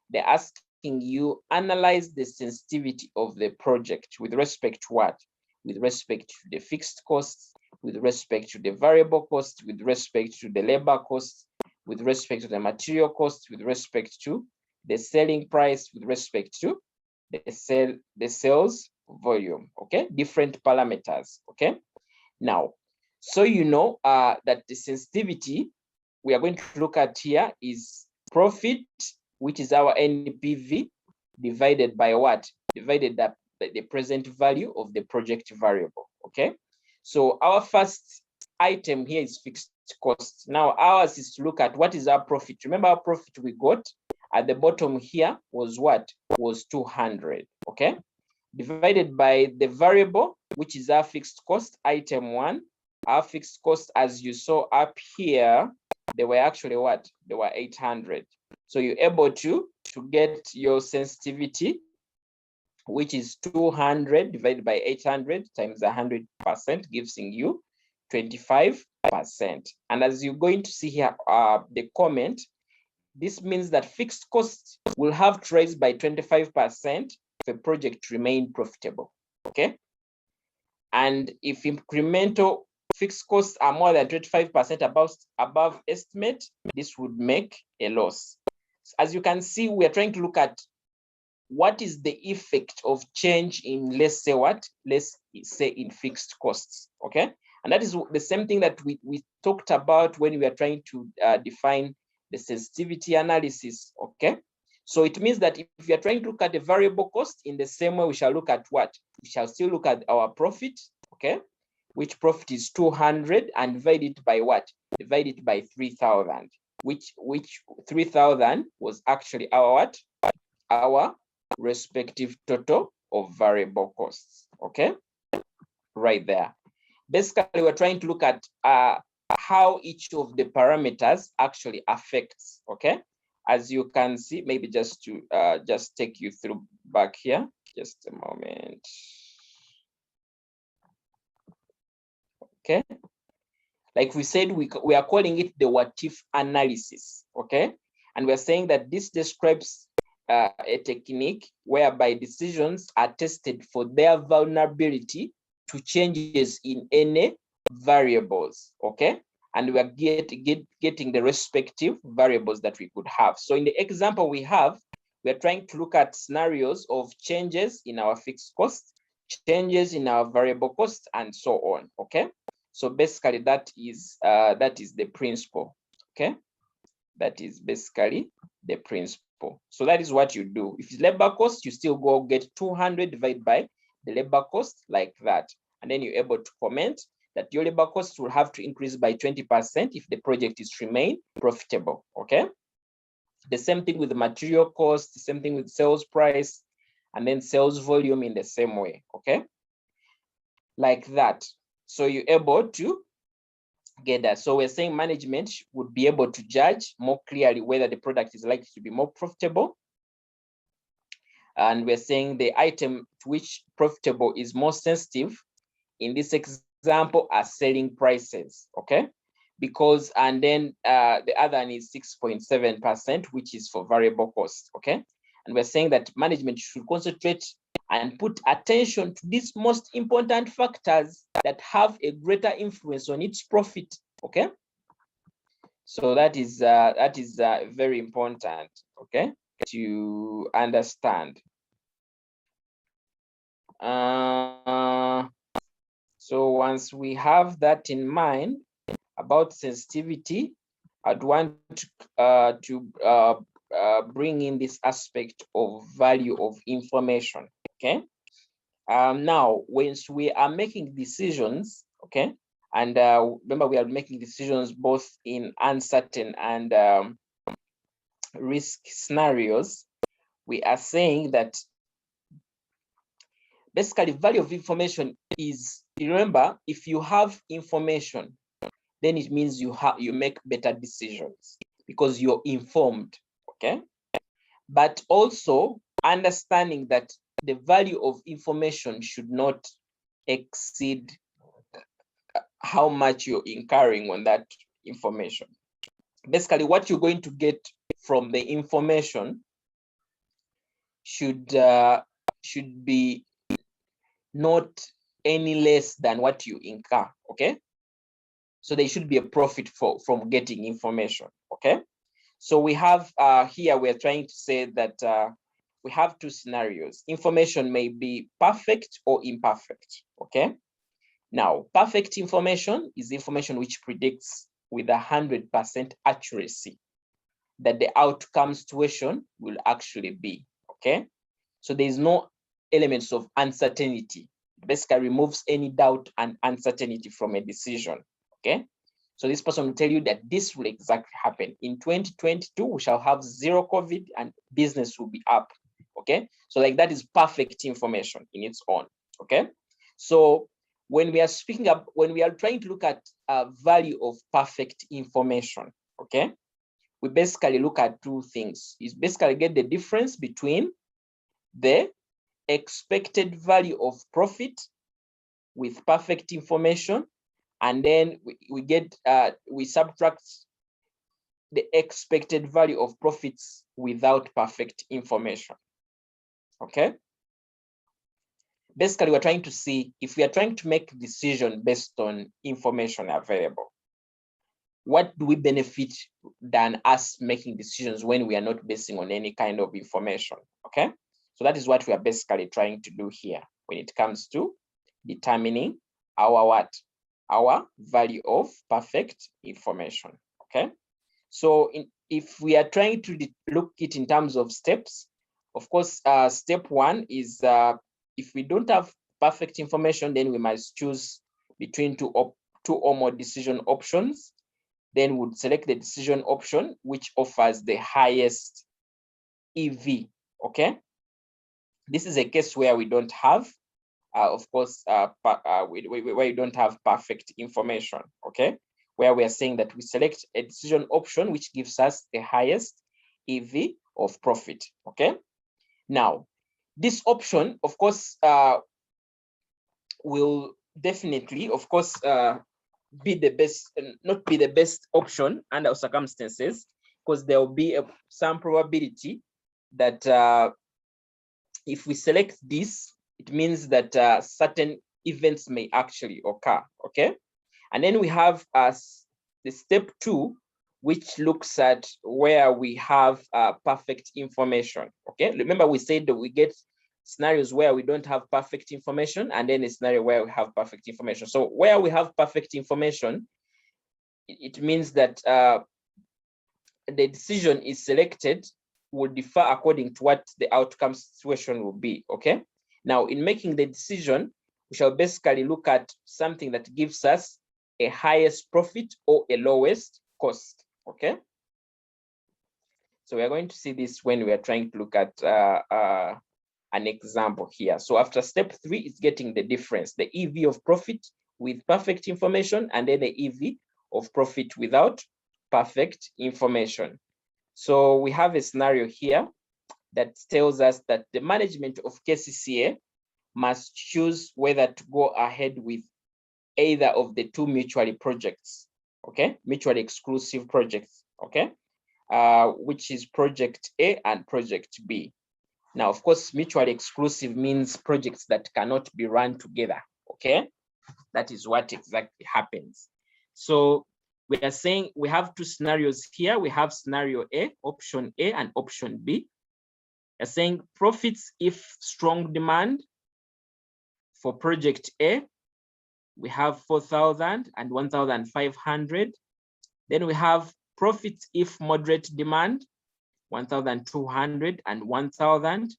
They're asking you, analyze the sensitivity of the project with respect to what? With respect to the fixed costs, with respect to the variable costs, with respect to the labor costs, with respect to the material costs, with respect to the selling price, with respect to the sales volume. Okay, different parameters. Okay. Now, so you know that the sensitivity we are going to look at here is profit, which is our NPV, divided by what? Divided by the present value of the project variable. Okay. So our first item here is fixed costs. Now ours is to look at what is our profit. Remember, our profit we got at the bottom here was what? Was 200. Okay. Divided by the variable, which is our fixed cost, item 1. Our fixed cost, as you saw up here, they were actually what? They were 800. So you're able to get your sensitivity, which is 200 divided by 800 times 100% gives you 25%. And as you're going to see here, the comment, this means that fixed costs will have to rise by 25% if a project remain profitable. Okay. And if incremental fixed costs are more than 25% above estimate, this would make a loss. As you can see, we are trying to look at what is the effect of change in, let's say what? Let's say in fixed costs. Okay. And that is the same thing that we talked about when we are trying to define the sensitivity analysis, okay? So it means that if we are trying to look at the variable cost, in the same way, we shall look at what? We shall still look at our profit, okay? Which profit is 200 and divide it by what? Divide it by 3,000, which 3,000 was actually our what? Our respective total of variable costs, okay? Right there. Basically, we're trying to look at how each of the parameters actually affects, okay? As you can see, maybe just to just take you through back here, just a moment. Okay. Like we said, we are calling it the what if analysis, okay? And we're saying that this describes a technique whereby decisions are tested for their vulnerability to changes in any variables, okay? And we are getting the respective variables that we could have. So in the example we have, we're trying to look at scenarios of changes in our fixed cost, changes in our variable cost, and so on, okay? So basically that is the principle, okay? That is basically the principle. So that is what you do. If it's labor cost, you still go get 200 divided by the labor cost like that. And then you're able to comment that your labor costs will have to increase by 20% if the project is remain profitable, okay? The same thing with the material cost, the same thing with sales price, and then sales volume in the same way, okay? Like that. So you're able to get that. So we're saying management would be able to judge more clearly whether the product is likely to be more profitable. And we're saying the item to which profitable is more sensitive in this example are selling prices, okay? Because, and then the other one is 6.7%, which is for variable cost, okay? And we're saying that management should concentrate and put attention to these most important factors that have a greater influence on its profit, okay? So that is very important, okay, to understand. So once we have that in mind about sensitivity, I'd want to bring in this aspect of value of information, okay? Now, once we are making decisions, okay, and remember we are making decisions both in uncertain and risk scenarios, we are saying that basically value of information is, remember, if you have information, then it means you make better decisions because you're informed, okay? But also understanding that the value of information should not exceed how much you're incurring on that information. Basically, what you're going to get from the information should be not any less than what you incur, okay? So there should be a profit from getting information, okay? So we have here, we're trying to say that we have two scenarios. Information may be perfect or imperfect, okay? Now, perfect information is information which predicts with 100% accuracy that the outcome situation will actually be, okay? So there is no elements of uncertainty. It basically removes any doubt and uncertainty from a decision, okay? So this person will tell you that this will exactly happen. In 2022, we shall have zero COVID and business will be up, okay? So like that is perfect information in its own, okay? So when we are speaking up, when we are trying to look at value of perfect information, okay? We basically look at two things. Is basically get the difference between the expected value of profit with perfect information, and then we subtract the expected value of profits without perfect information, okay? Basically, we're trying to see if we are trying to make decision based on information available, what do we benefit than us making decisions when we are not basing on any kind of information, okay? So that is what we are basically trying to do here when it comes to determining our what? our value of perfect information, okay? So if we are trying to look it in terms of steps, of course, step one is if we don't have perfect information, then we must choose between two or more decision options. Then we'd select the decision option which offers the highest EV, okay? This is a case where we don't have, of course, where you don't have perfect information, okay? Where we are saying that we select a decision option which gives us the highest EV of profit, okay? Now, this option, of course, will definitely, of course, be the best, not be the best option under circumstances, because there will be some probability that if we select this, it means that certain events may actually occur, okay? And then we have the step two, which looks at where we have perfect information, okay? Remember we said that we get scenarios where we don't have perfect information, and then a scenario where we have perfect information. So where we have perfect information, it means that the decision is selected will differ according to what the outcome situation will be, okay? Now, in making the decision, we shall basically look at something that gives us a highest profit or a lowest cost, okay? So we are going to see this when we are trying to look at an example here. So after step three is getting the difference, the EV of profit with perfect information, and then the EV of profit without perfect information. So we have a scenario here that tells us that the management of KCCA must choose whether to go ahead with either of the two mutually projects, okay? Mutually exclusive projects, okay? Which is project A and project B. Now, of course, mutually exclusive means projects that cannot be run together, okay? That is what exactly happens. So we are saying we have two scenarios here. We have scenario A, option A, and option B. We're saying profits if strong demand for project A, we have 4,000 and 1,500. Then we have profits if moderate demand, 1,200 and 1,000.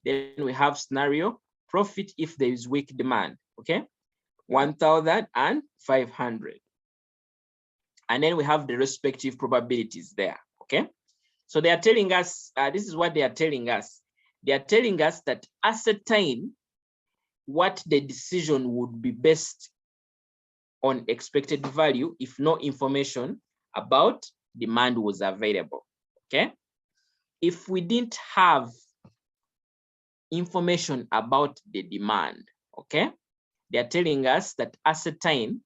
Then we have scenario profit if there is weak demand, okay? 1,500. And then we have the respective probabilities there, okay? So they are telling us, this is what they are telling us. They are telling us that ascertain what the decision would be based on expected value if no information about demand was available, okay? If we didn't have information about the demand, okay? They are telling us that ascertain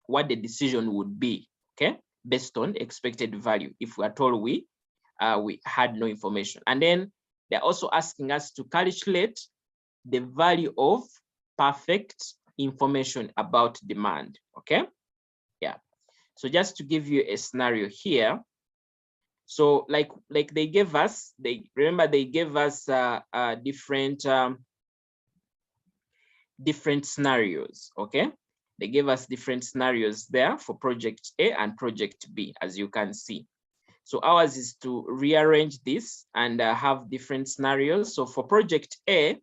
what the decision would be, okay? Based on expected value if we are told we had no information. And then they're also asking us to calculate the value of perfect information about demand, okay? Yeah. So just to give you a scenario here, so like they gave us, remember they gave us different scenarios, okay? They gave us different scenarios there for project A and project B, as you can see. So ours is to rearrange this and have different scenarios. So for project A,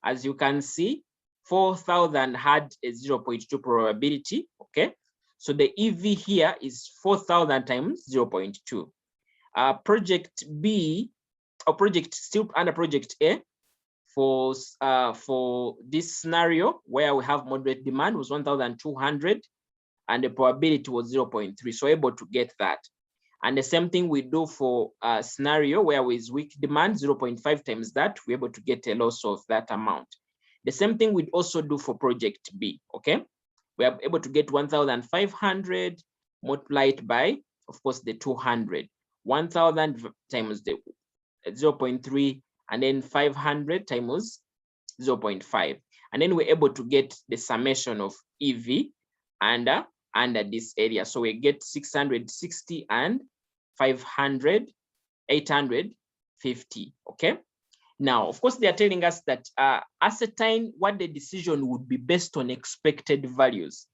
as you can see, 4,000 had a 0.2 probability, okay? So the EV here is 4,000 times 0.2. Project B, or project still under project A, for this scenario where we have moderate demand was 1,200 and the probability was 0.3. So able to get that. And the same thing we do for a scenario where with weak demand, 0.5 times that, we're able to get a loss of that amount. The same thing we'd also do for project B, okay? We are able to get 1,500 multiplied by, of course, the 200. 1,000 times the 0.3, and then 500 times 0.5. And then we're able to get the summation of EV under this area. So we get 660 and 500, 850, okay? Now, of course, they are telling us that ascertain what the decision would be based on expected values.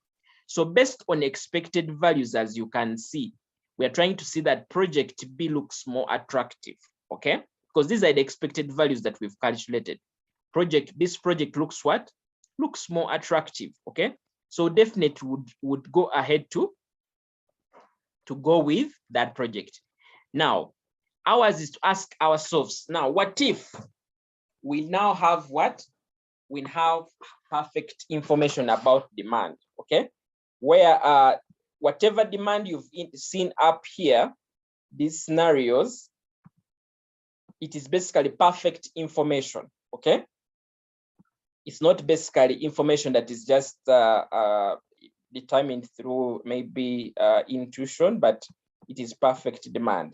So based on expected values, as you can see, we are trying to see that project B looks more attractive, okay? Because these are the expected values that we've calculated. This project looks what? Looks more attractive, okay? So definitely would go ahead to go with that project. Now, ours is to ask ourselves, now, what if we now have what? We have perfect information about demand, okay? Where whatever demand you've seen up here, these scenarios, it is basically perfect information, okay? It's not basically information that is just determined through maybe intuition, but it is perfect demand.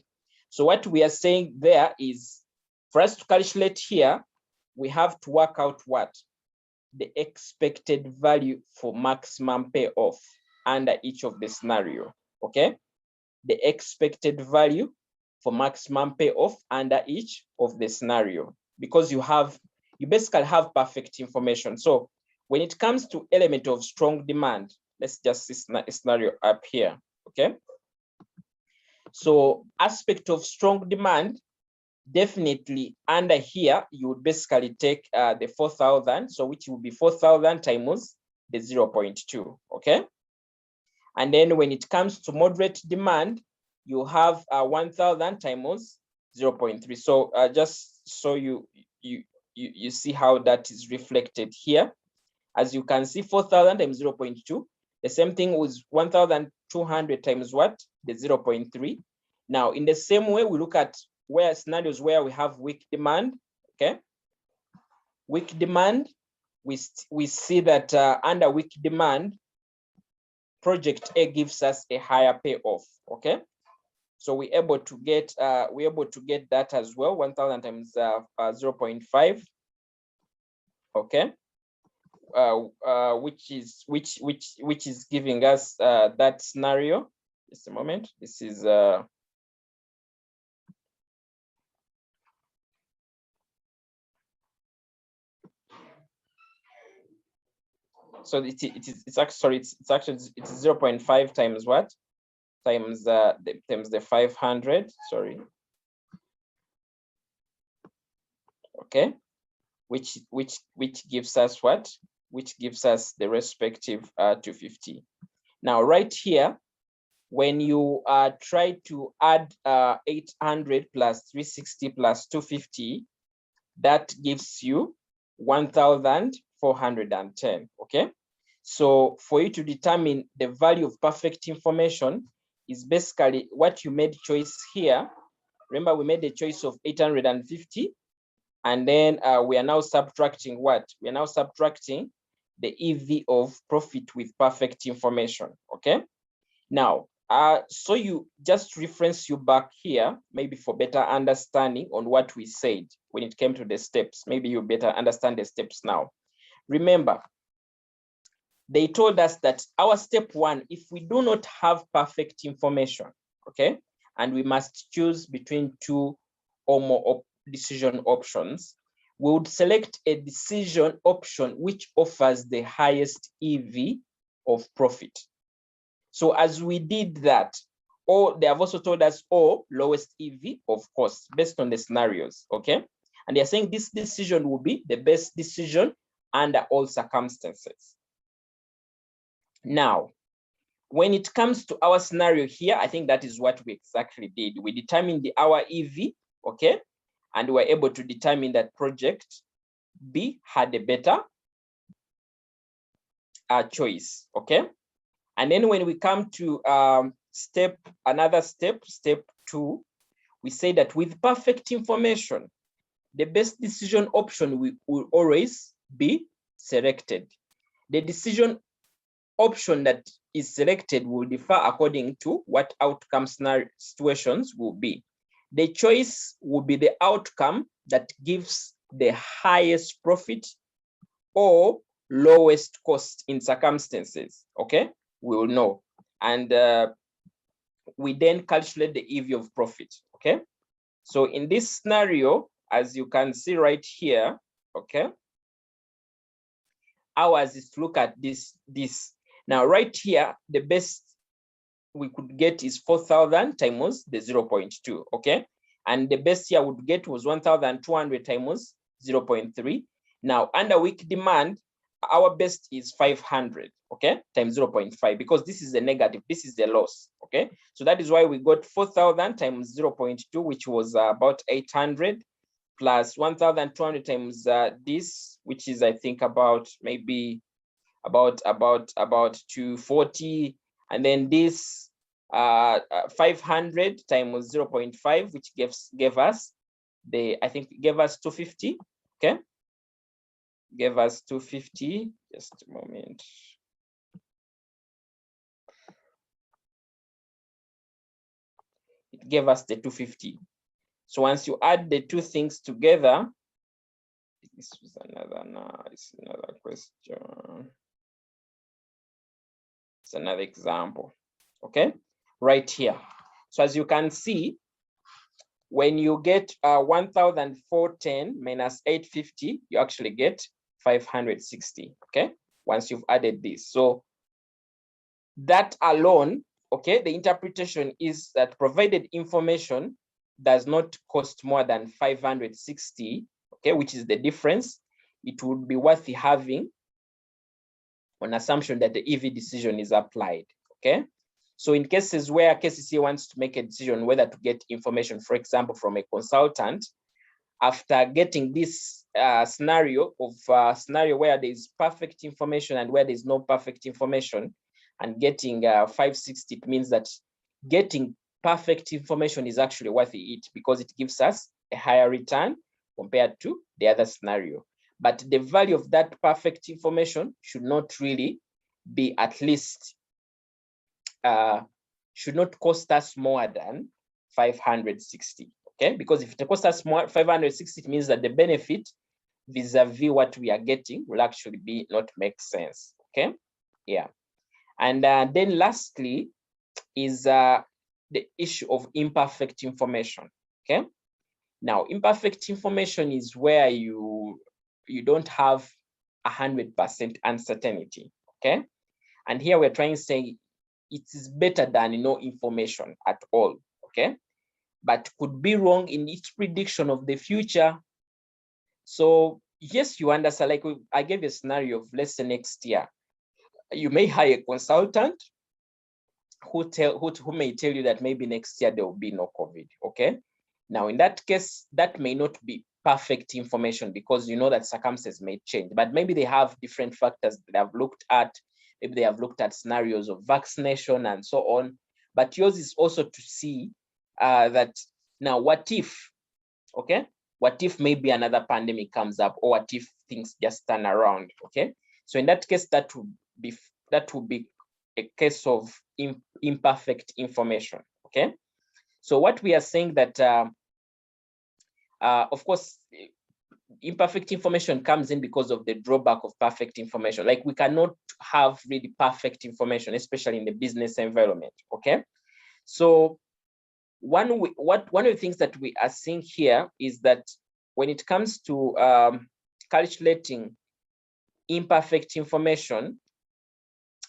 So what we are saying there is, for us to calculate here, we have to work out what? The expected value for maximum payoff under each of the scenario, okay? The expected value for maximum payoff under each of the scenario, because you basically have perfect information. So when it comes to element of strong demand, let's just see a scenario up here, okay? So aspect of strong demand, definitely under here, you would basically take the 4,000, so which will be 4,000 times the 0.2, okay? And then when it comes to moderate demand, you have 1,000 times 0.3. So just so you see how that is reflected here. As you can see, 4,000 times 0.2. The same thing with 1,200 times what? The 0.3. Now, in the same way, we look at scenarios where we have weak demand, okay? Weak demand, we see that under weak demand, project A gives us a higher payoff, okay? So we're able to get that as well, 1,000 times 0.5, okay? Which is giving us that scenario. Just a moment. This is so it's actually 0.5 times what? Times the 500. Sorry. Okay. Which gives us what? Which gives us the respective 250. Now, right here, when you try to add 800 plus 360 plus 250, that gives you 1,410, okay? So for you to determine the value of perfect information is basically what you made choice here. Remember, we made a choice of 850, and then we are now subtracting what? We are now subtracting the EV of profit with perfect information, okay? Now, so you just reference you back here, maybe for better understanding on what we said when it came to the steps. Maybe you better understand the steps now. Remember, they told us that our step one, if we do not have perfect information, okay, and we must choose between two or more decision options, we would select a decision option which offers the highest EV of profit. So as we did that, or they have also told us, or lowest EV of cost based on the scenarios, okay? And they're saying this decision will be the best decision under all circumstances. Now, when it comes to our scenario here, I think that is what we exactly did. We determined our EV, okay? And we were able to determine that project B had a better choice, okay? And then when we come to step 2, we say that with perfect information, the best decision option will always be selected. The decision option that is selected will differ according to what outcome situations will be. The choice will be the outcome that gives the highest profit or lowest cost in circumstances, okay? We will know. And we then calculate the EV of profit, okay? So in this scenario, as you can see right here, okay, ours is to look at this. Now, right here, the best we could get is 4,000 times the 0.2, okay? And the best here would get was 1,200 times 0.3. Now, under weak demand, our best is 500, okay, times 0.5, because this is a negative, this is the loss, okay? So that is why we got 4,000 times 0.2, which was about 800, plus 1,200 times this, which is, I think, about maybe about 240, and then this 500 times 0.5, which gave us I think gave us 250, okay? Gave us 250, just a moment. It gave us the 250. So once you add the two things together, this is another question. It's another example, okay? Right here. So as you can see, when you get 1,410 minus 850, you actually get 560, okay? Once you've added this. So that alone, okay, the interpretation is that provided information does not cost more than 560, okay, which is the difference, it would be worth having on assumption that the EV decision is applied, okay? So in cases where KCC wants to make a decision whether to get information, for example, from a consultant, after getting this scenario where there is perfect information and where there is no perfect information, and getting 560, it means that getting perfect information is actually worth it because it gives us a higher return compared to the other scenario. But the value of that perfect information should not really be at least, should not cost us more than 560, okay? Because if it costs us more, 560, it means that the benefit vis-a-vis what we are getting will actually be not make sense, okay? Yeah. And then lastly is the issue of imperfect information, okay? Now, imperfect information is where you don't have 100% uncertainty, okay? And here we're trying to say it is better than no information at all, okay? But could be wrong in its prediction of the future. So yes, you understand, like I gave a scenario of, let's say next year, you may hire a consultant who may tell you that maybe next year there will be no COVID, okay? Now, in that case, that may not be perfect information because you know that circumstances may change, but maybe they have different factors that they have looked at. Maybe they have looked at scenarios of vaccination and so on. But yours is also to see that now, what if, okay? What if maybe another pandemic comes up, or what if things just turn around, okay? So in that case, that would be a case of imperfect information, okay? So what we are saying that, of course, imperfect information comes in because of the drawback of perfect information. Like we cannot have really perfect information, especially in the business environment, okay? So one of the things that we are seeing here is that when it comes to calculating imperfect information,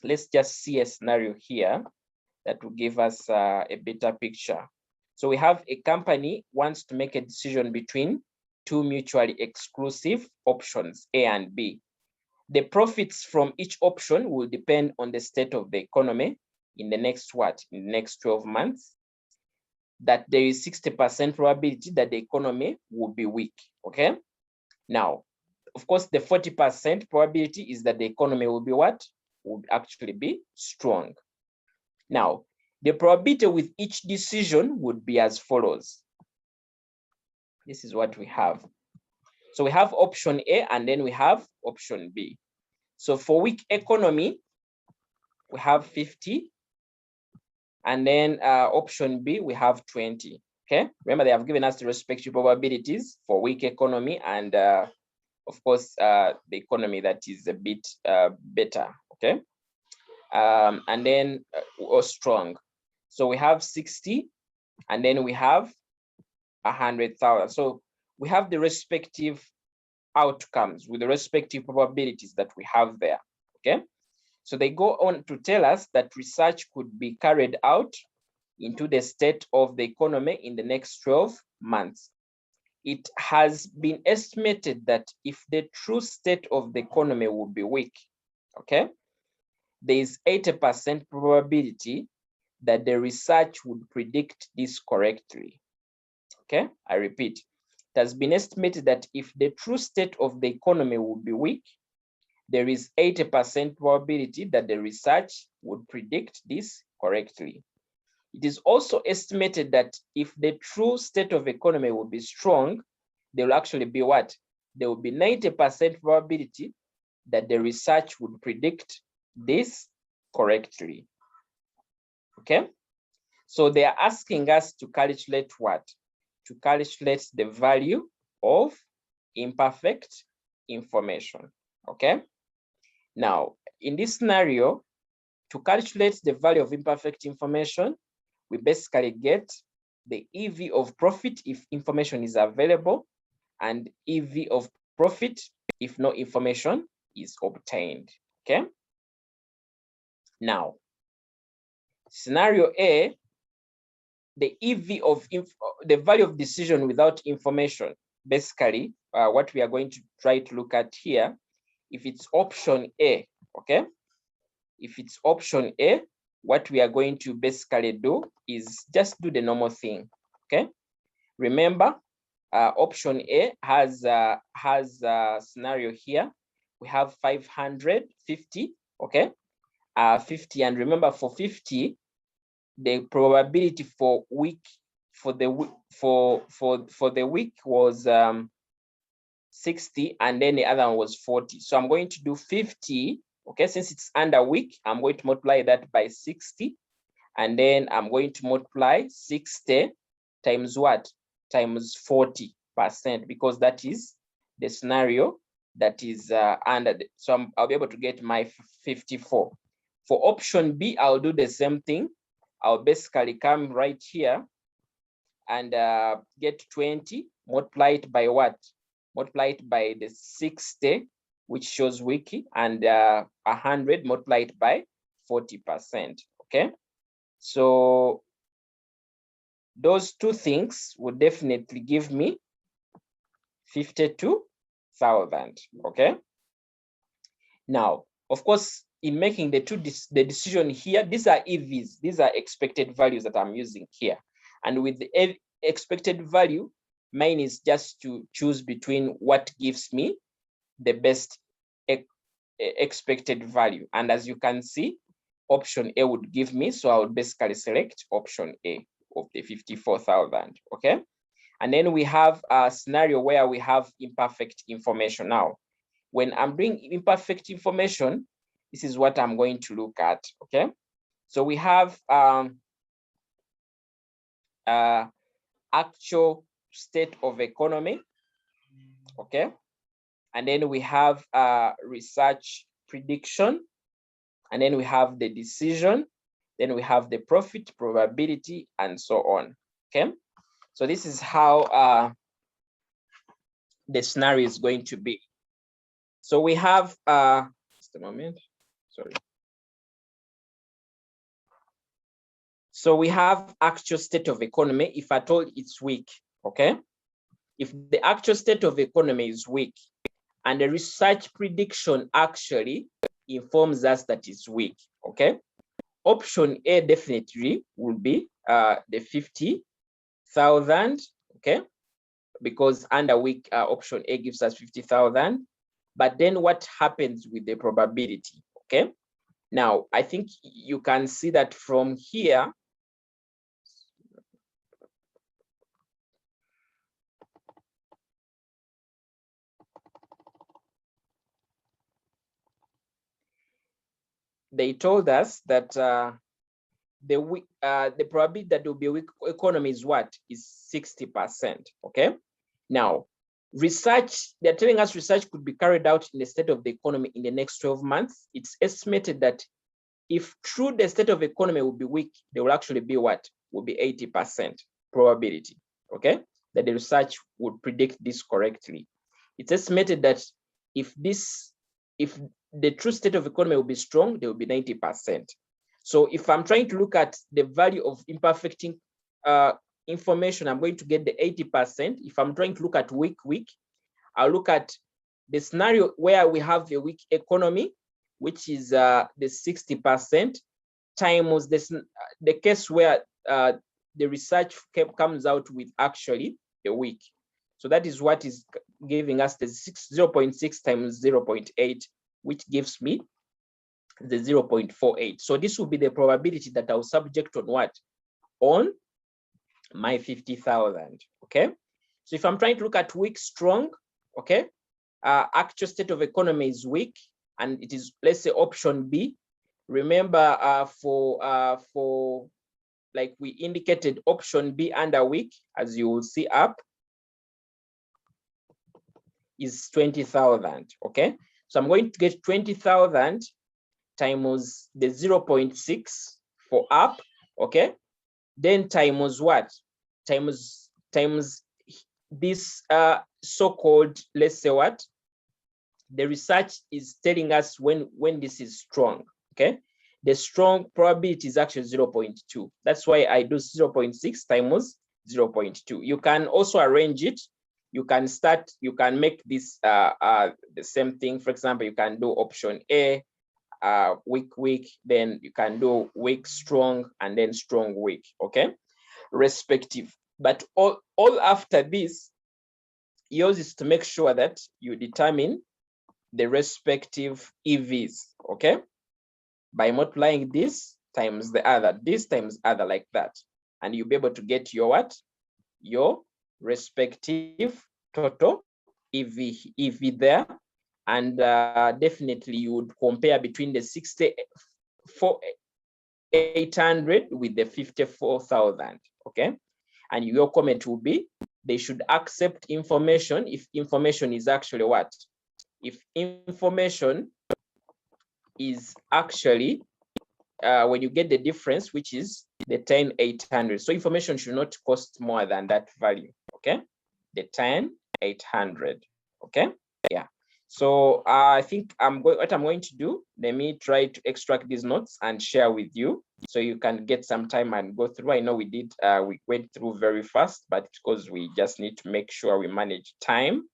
let's just see a scenario here that will give us a better picture. So we have a company wants to make a decision between two mutually exclusive options, A and B. The profits from each option will depend on the state of the economy in the next 12 months. That there is 60% probability that the economy will be weak, okay? Now, of course, the 40% probability is that the economy will be what? Will actually be strong. Now, the probability with each decision would be as follows. This is what we have. So we have option A and then we have option B. So for weak economy, we have 50. And then option B, we have 20. Okay, remember they have given us the respective probabilities for weak economy and of course the economy that is a bit better. Okay, and then or strong. So we have 60, and then we have 100,000. So we have the respective outcomes with the respective probabilities that we have there, okay? So they go on to tell us that research could be carried out into the state of the economy in the next 12 months. It has been estimated that if the true state of the economy will be weak, okay, there is 80% probability that the research would predict this correctly. Okay, I repeat, it has been estimated that if the true state of the economy will be weak, there is 80% probability that the research would predict this correctly. It is also estimated that if the true state of economy will be strong, there will actually be what? There will be 90% probability that the research would predict this correctly. Okay? So they are asking us to calculate what? To calculate the value of imperfect information. Okay? Now, in this scenario, to calculate the value of imperfect information, we basically get the EV of profit if information is available and EV of profit if no information is obtained. Okay? Now, scenario A, the EV of the value of decision without information, basically what we are going to try to look at here, if it's option A, okay? If it's option A, what we are going to basically do is just do the normal thing, okay? Remember, option A has a scenario here. We have 550, okay? 50, and remember for 50, the probability for week for the week was 60, and then the other one was 40. So I'm going to do 50. Okay, since it's under week, I'm going to multiply that by 60, and then I'm going to multiply 60 times what? Times 40%, because that is the scenario that is under. So I'll be able to get my 54. For option B, I'll do the same thing. I'll basically come right here and get 20, multiply it by what? Multiply it by the 60, which shows wiki, and 100, multiply it by 40%, okay? So those two things would definitely give me 52,000, okay? Now, of course, in making the decision here, these are EVs, these are expected values that I'm using here. And with the expected value, mine is just to choose between what gives me the best expected value. And as you can see, option A would give me, so I would basically select option A of the 54,000, okay? And then we have a scenario where we have imperfect information. Now, when I'm doing imperfect information, this is what I'm going to look at, okay? So we have actual state of economy, okay? And then we have research prediction, and then we have the decision, then we have the profit probability, and so on, okay? So this is how the scenario is going to be. So we have, just a moment, sorry. So we have actual state of economy if at all it's weak, okay? If the actual state of economy is weak and the research prediction actually informs us that it's weak, okay? Option A definitely will be the 50,000, okay? Because under weak, option A gives us 50,000. But then what happens with the probability, okay? Now, I think you can see that from here, they told us that the probability that there will be a weak economy is what? Is 60%, okay? Now, research, they're telling us research could be carried out in the state of the economy in the next 12 months. It's estimated that if true the state of economy will be weak, there will actually be what? Will be 80% probability, okay? that the research would predict this correctly. It's estimated that if the true state of economy will be strong, there will be 90%. So if I'm trying to look at the value of imperfect information, I'm going to get the 80%. If I'm trying to look at weak, I'll look at the scenario where we have a weak economy, which is the 60%, times the case where the research comes out with actually a weak. So that is what is giving us the 0.6 times 0.8, which gives me the 0.48. So this will be the probability that I'll subject on what? On my 50,000, okay? So if I'm trying to look at weak, strong, okay? Actual state of economy is weak, and it is, let's say, option B. Remember, for like we indicated, option B under weak, as you will see up, is 20,000, okay? So I'm going to get 20,000 times the 0.6 for up, okay? Then times what? Times this so-called, let's say what? The research is telling us when this is strong, okay? The strong probability is actually 0.2. That's why I do 0.6 times 0.2. You can also arrange it. You can make this the same thing. For example, you can do option A, weak, then you can do weak, strong, and then strong, weak, okay? Respective. But all after this, yours is to make sure that you determine the respective EVs, okay? By multiplying this times the other, this times other, like that. And you'll be able to get your what? Your respective total EV there. And definitely you would compare between the 64,800 with the 54,000, okay? And your comment will be, they should accept information if information is actually what? If information is actually, when you get the difference, which is the 10,800. So information should not cost more than that value, okay? The 10,800, okay? Yeah. So I think what I'm going to do, let me try to extract these notes and share with you so you can get some time and go through. I know we went through very fast, but because we just need to make sure we manage time.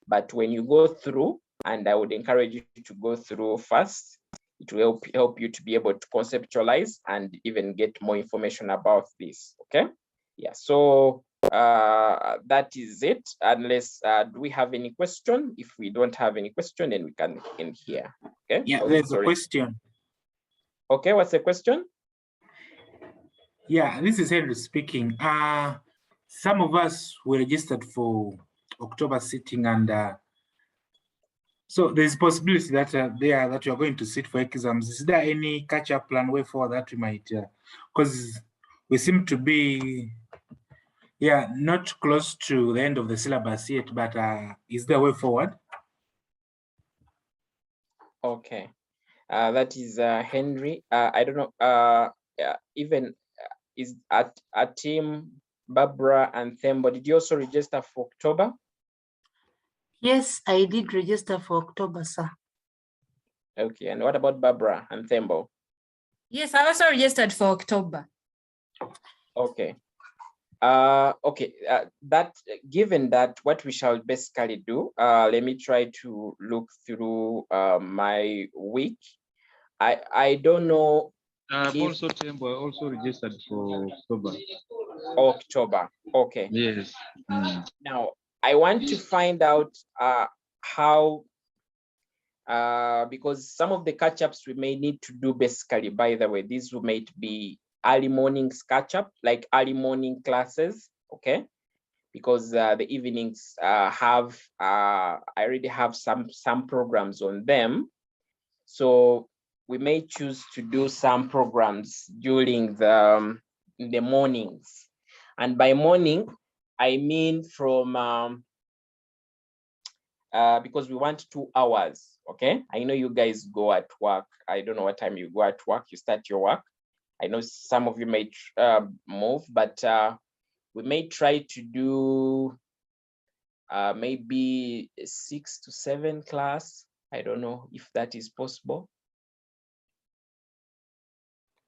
But when you go through, and I would encourage you to go through fast, it will help you to be able to conceptualize and even get more information about this, okay? Yeah, so that is it, unless, do we have any question? If we don't have any question, then we can end here, okay? Yeah, there's a question. Okay, what's the question? Yeah, this is Henry speaking. Some of us were registered for October sitting, and so there's possibility that that you are going to sit for exams. Is there any catch-up plan way forward that we might, because we seem to be, not close to the end of the syllabus yet, but is there a way forward? Okay, that is Henry. I don't know, even is at team Barbara and Thembo, did you also register for October? Yes, I did register for October, sir. Okay, and what about Barbara and Thembo? Yes, I also registered for October. Okay. Okay, given that, what we shall basically do, let me try to look through my week. I don't know. Also, Tembo, I also registered for October. Okay. Yes. Now, I want to find out how, because some of the catch-ups we may need to do basically, by the way, these might be early mornings catch-up, like early morning classes, okay? Because the evenings I already have some programs on them. So we may choose to do some programs during the mornings. And by morning, I mean from, because we want 2 hours, okay? I know you guys go at work. I don't know what time you go at work, you start your work. I know some of you may move, but we may try to do maybe 6 to 7 class. I don't know if that is possible.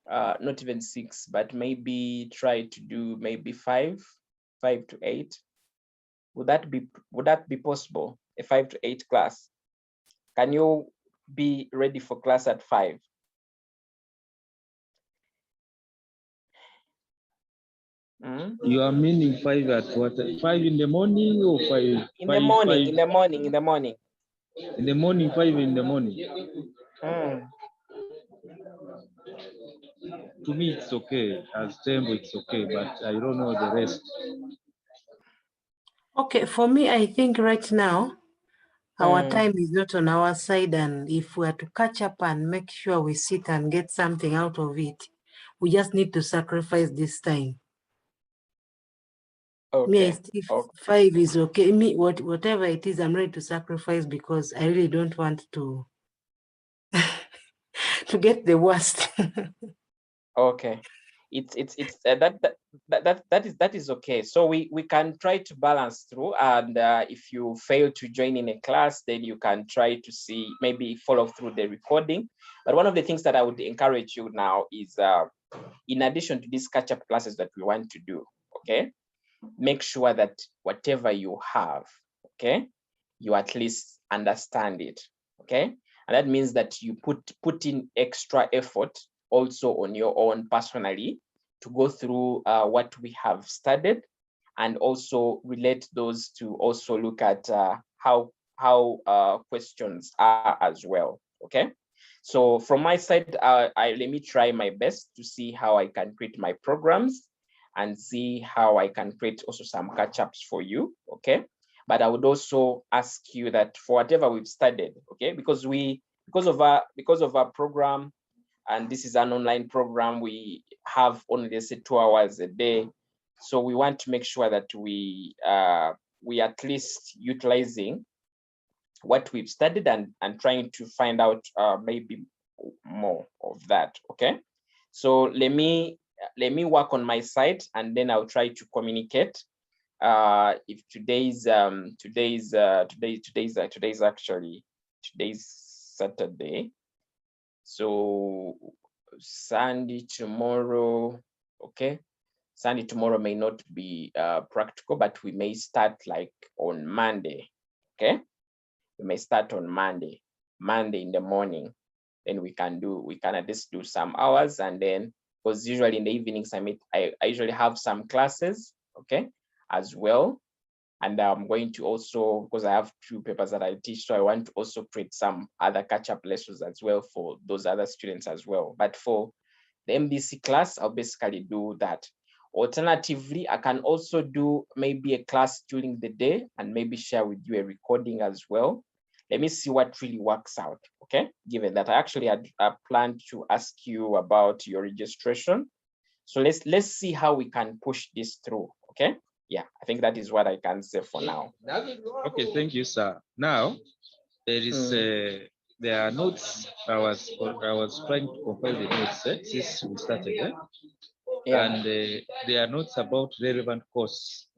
Not even 6, but maybe try to do maybe 5 to 8. Would that be possible? A 5 to 8 class? Can you be ready for class at 5? You are meaning 5 at what? 5 in the morning or 5? In the morning, in the morning, in the morning. In the morning, 5 in the morning. To me, it's okay. As Tembo, it's okay, but I don't know the rest. Okay, for me, I think right now, our time is not on our side, and if we are to catch up and make sure we sit and get something out of it, we just need to sacrifice this time. Okay. Me, if 5 is okay. Me, whatever it is, I'm ready to sacrifice because I really don't want to to get the worst. Okay. It's that is okay. So we can try to balance through, and if you fail to join in a class, then you can try to see, maybe follow through the recording. But one of the things that I would encourage you now is, in addition to these catch-up classes that we want to do, okay, make sure that whatever you have, okay, you at least understand it, okay, and that means that you put in extra effort also on your own personally to go through what we have studied, and also relate those to also look at how questions are as well. Okay, so from my side, let me try my best to see how I can create my programs and see how I can create also some catch-ups for you. Okay, but I would also ask you that for whatever we've studied, okay, because of our program, and this is an online program, we have only, let's say, 2 hours a day. So we want to make sure that we at least utilizing what we've studied and trying to find out maybe more of that. Okay, so let me work on my side, and then I'll try to communicate. If today's Saturday. So Sunday tomorrow, okay. Sunday tomorrow may not be practical, but we may start like on Monday, okay. We may start on Monday in the morning. Then we can at least do some hours, and then, because usually in the evenings I usually have some classes, okay, as well. And I'm going to also, because I have 2 papers that I teach, so I want to also create some other catch-up lessons as well for those other students as well. But for the MDC class, I'll basically do that. Alternatively, I can also do maybe a class during the day and maybe share with you a recording as well. Let me see what really works out, okay? Given that I actually had planned to ask you about your registration. So let's see how we can push this through, okay? Yeah, I think that is what I can say for now. Okay, thank you, sir. Now, there are notes. I was trying to compile the notes since we started. Yeah. And there are notes about relevant costs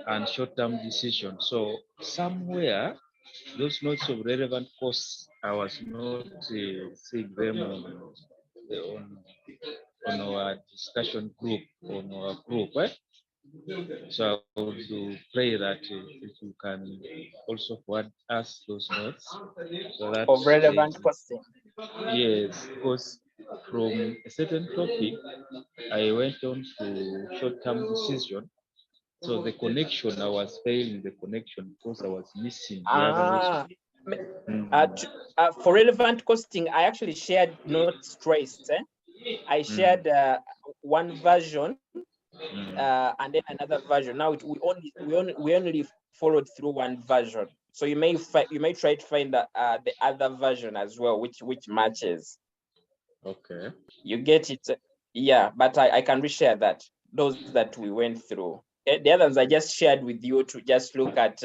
and short-term decisions. So somewhere, those notes of relevant costs, I was not seeing them on our discussion group, on our group. So I would pray that if you can also forward us those notes, so that of relevant costing. Yes, because from a certain topic, I went on to short-term decision. So the connection, I was failing the connection because I was missing the other notes. For relevant costing, I actually shared notes traced. I shared one version and then another version. Now we only followed through one version. So you may try to find the other version as well, which matches. Okay. You get it? Yeah, but I can reshare that, those that we went through. The others I just shared with you to just look at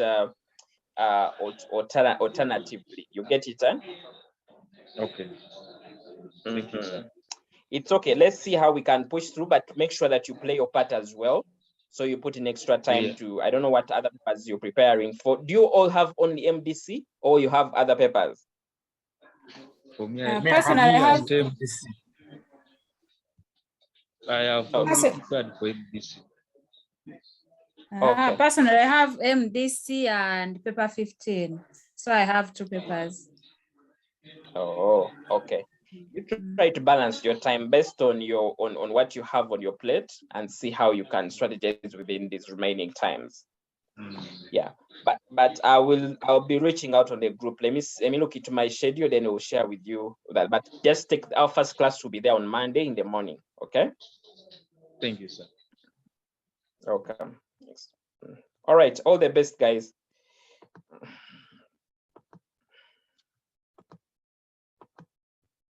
alternatively. You get it? Okay. Thank you, sir. It's okay. Let's see how we can push through, but make sure that you play your part as well. So you put in extra time Yeah. to, I don't know what other papers you're preparing for. Do you all have only MDC or you have other papers? For me, Personally, I have only prepared for MDC. Okay. Personally, I have MDC and paper 15. So I have 2 papers. Oh, okay. You try to balance your time based on your on what you have on your plate and see how you can strategize within these remaining times. Yeah, but I'll be reaching out on the group. Let me look into my schedule, then we'll share with you that. But just take our first class will be there on Monday in the morning. Okay. Thank you, sir. Okay. All right. All the best, guys.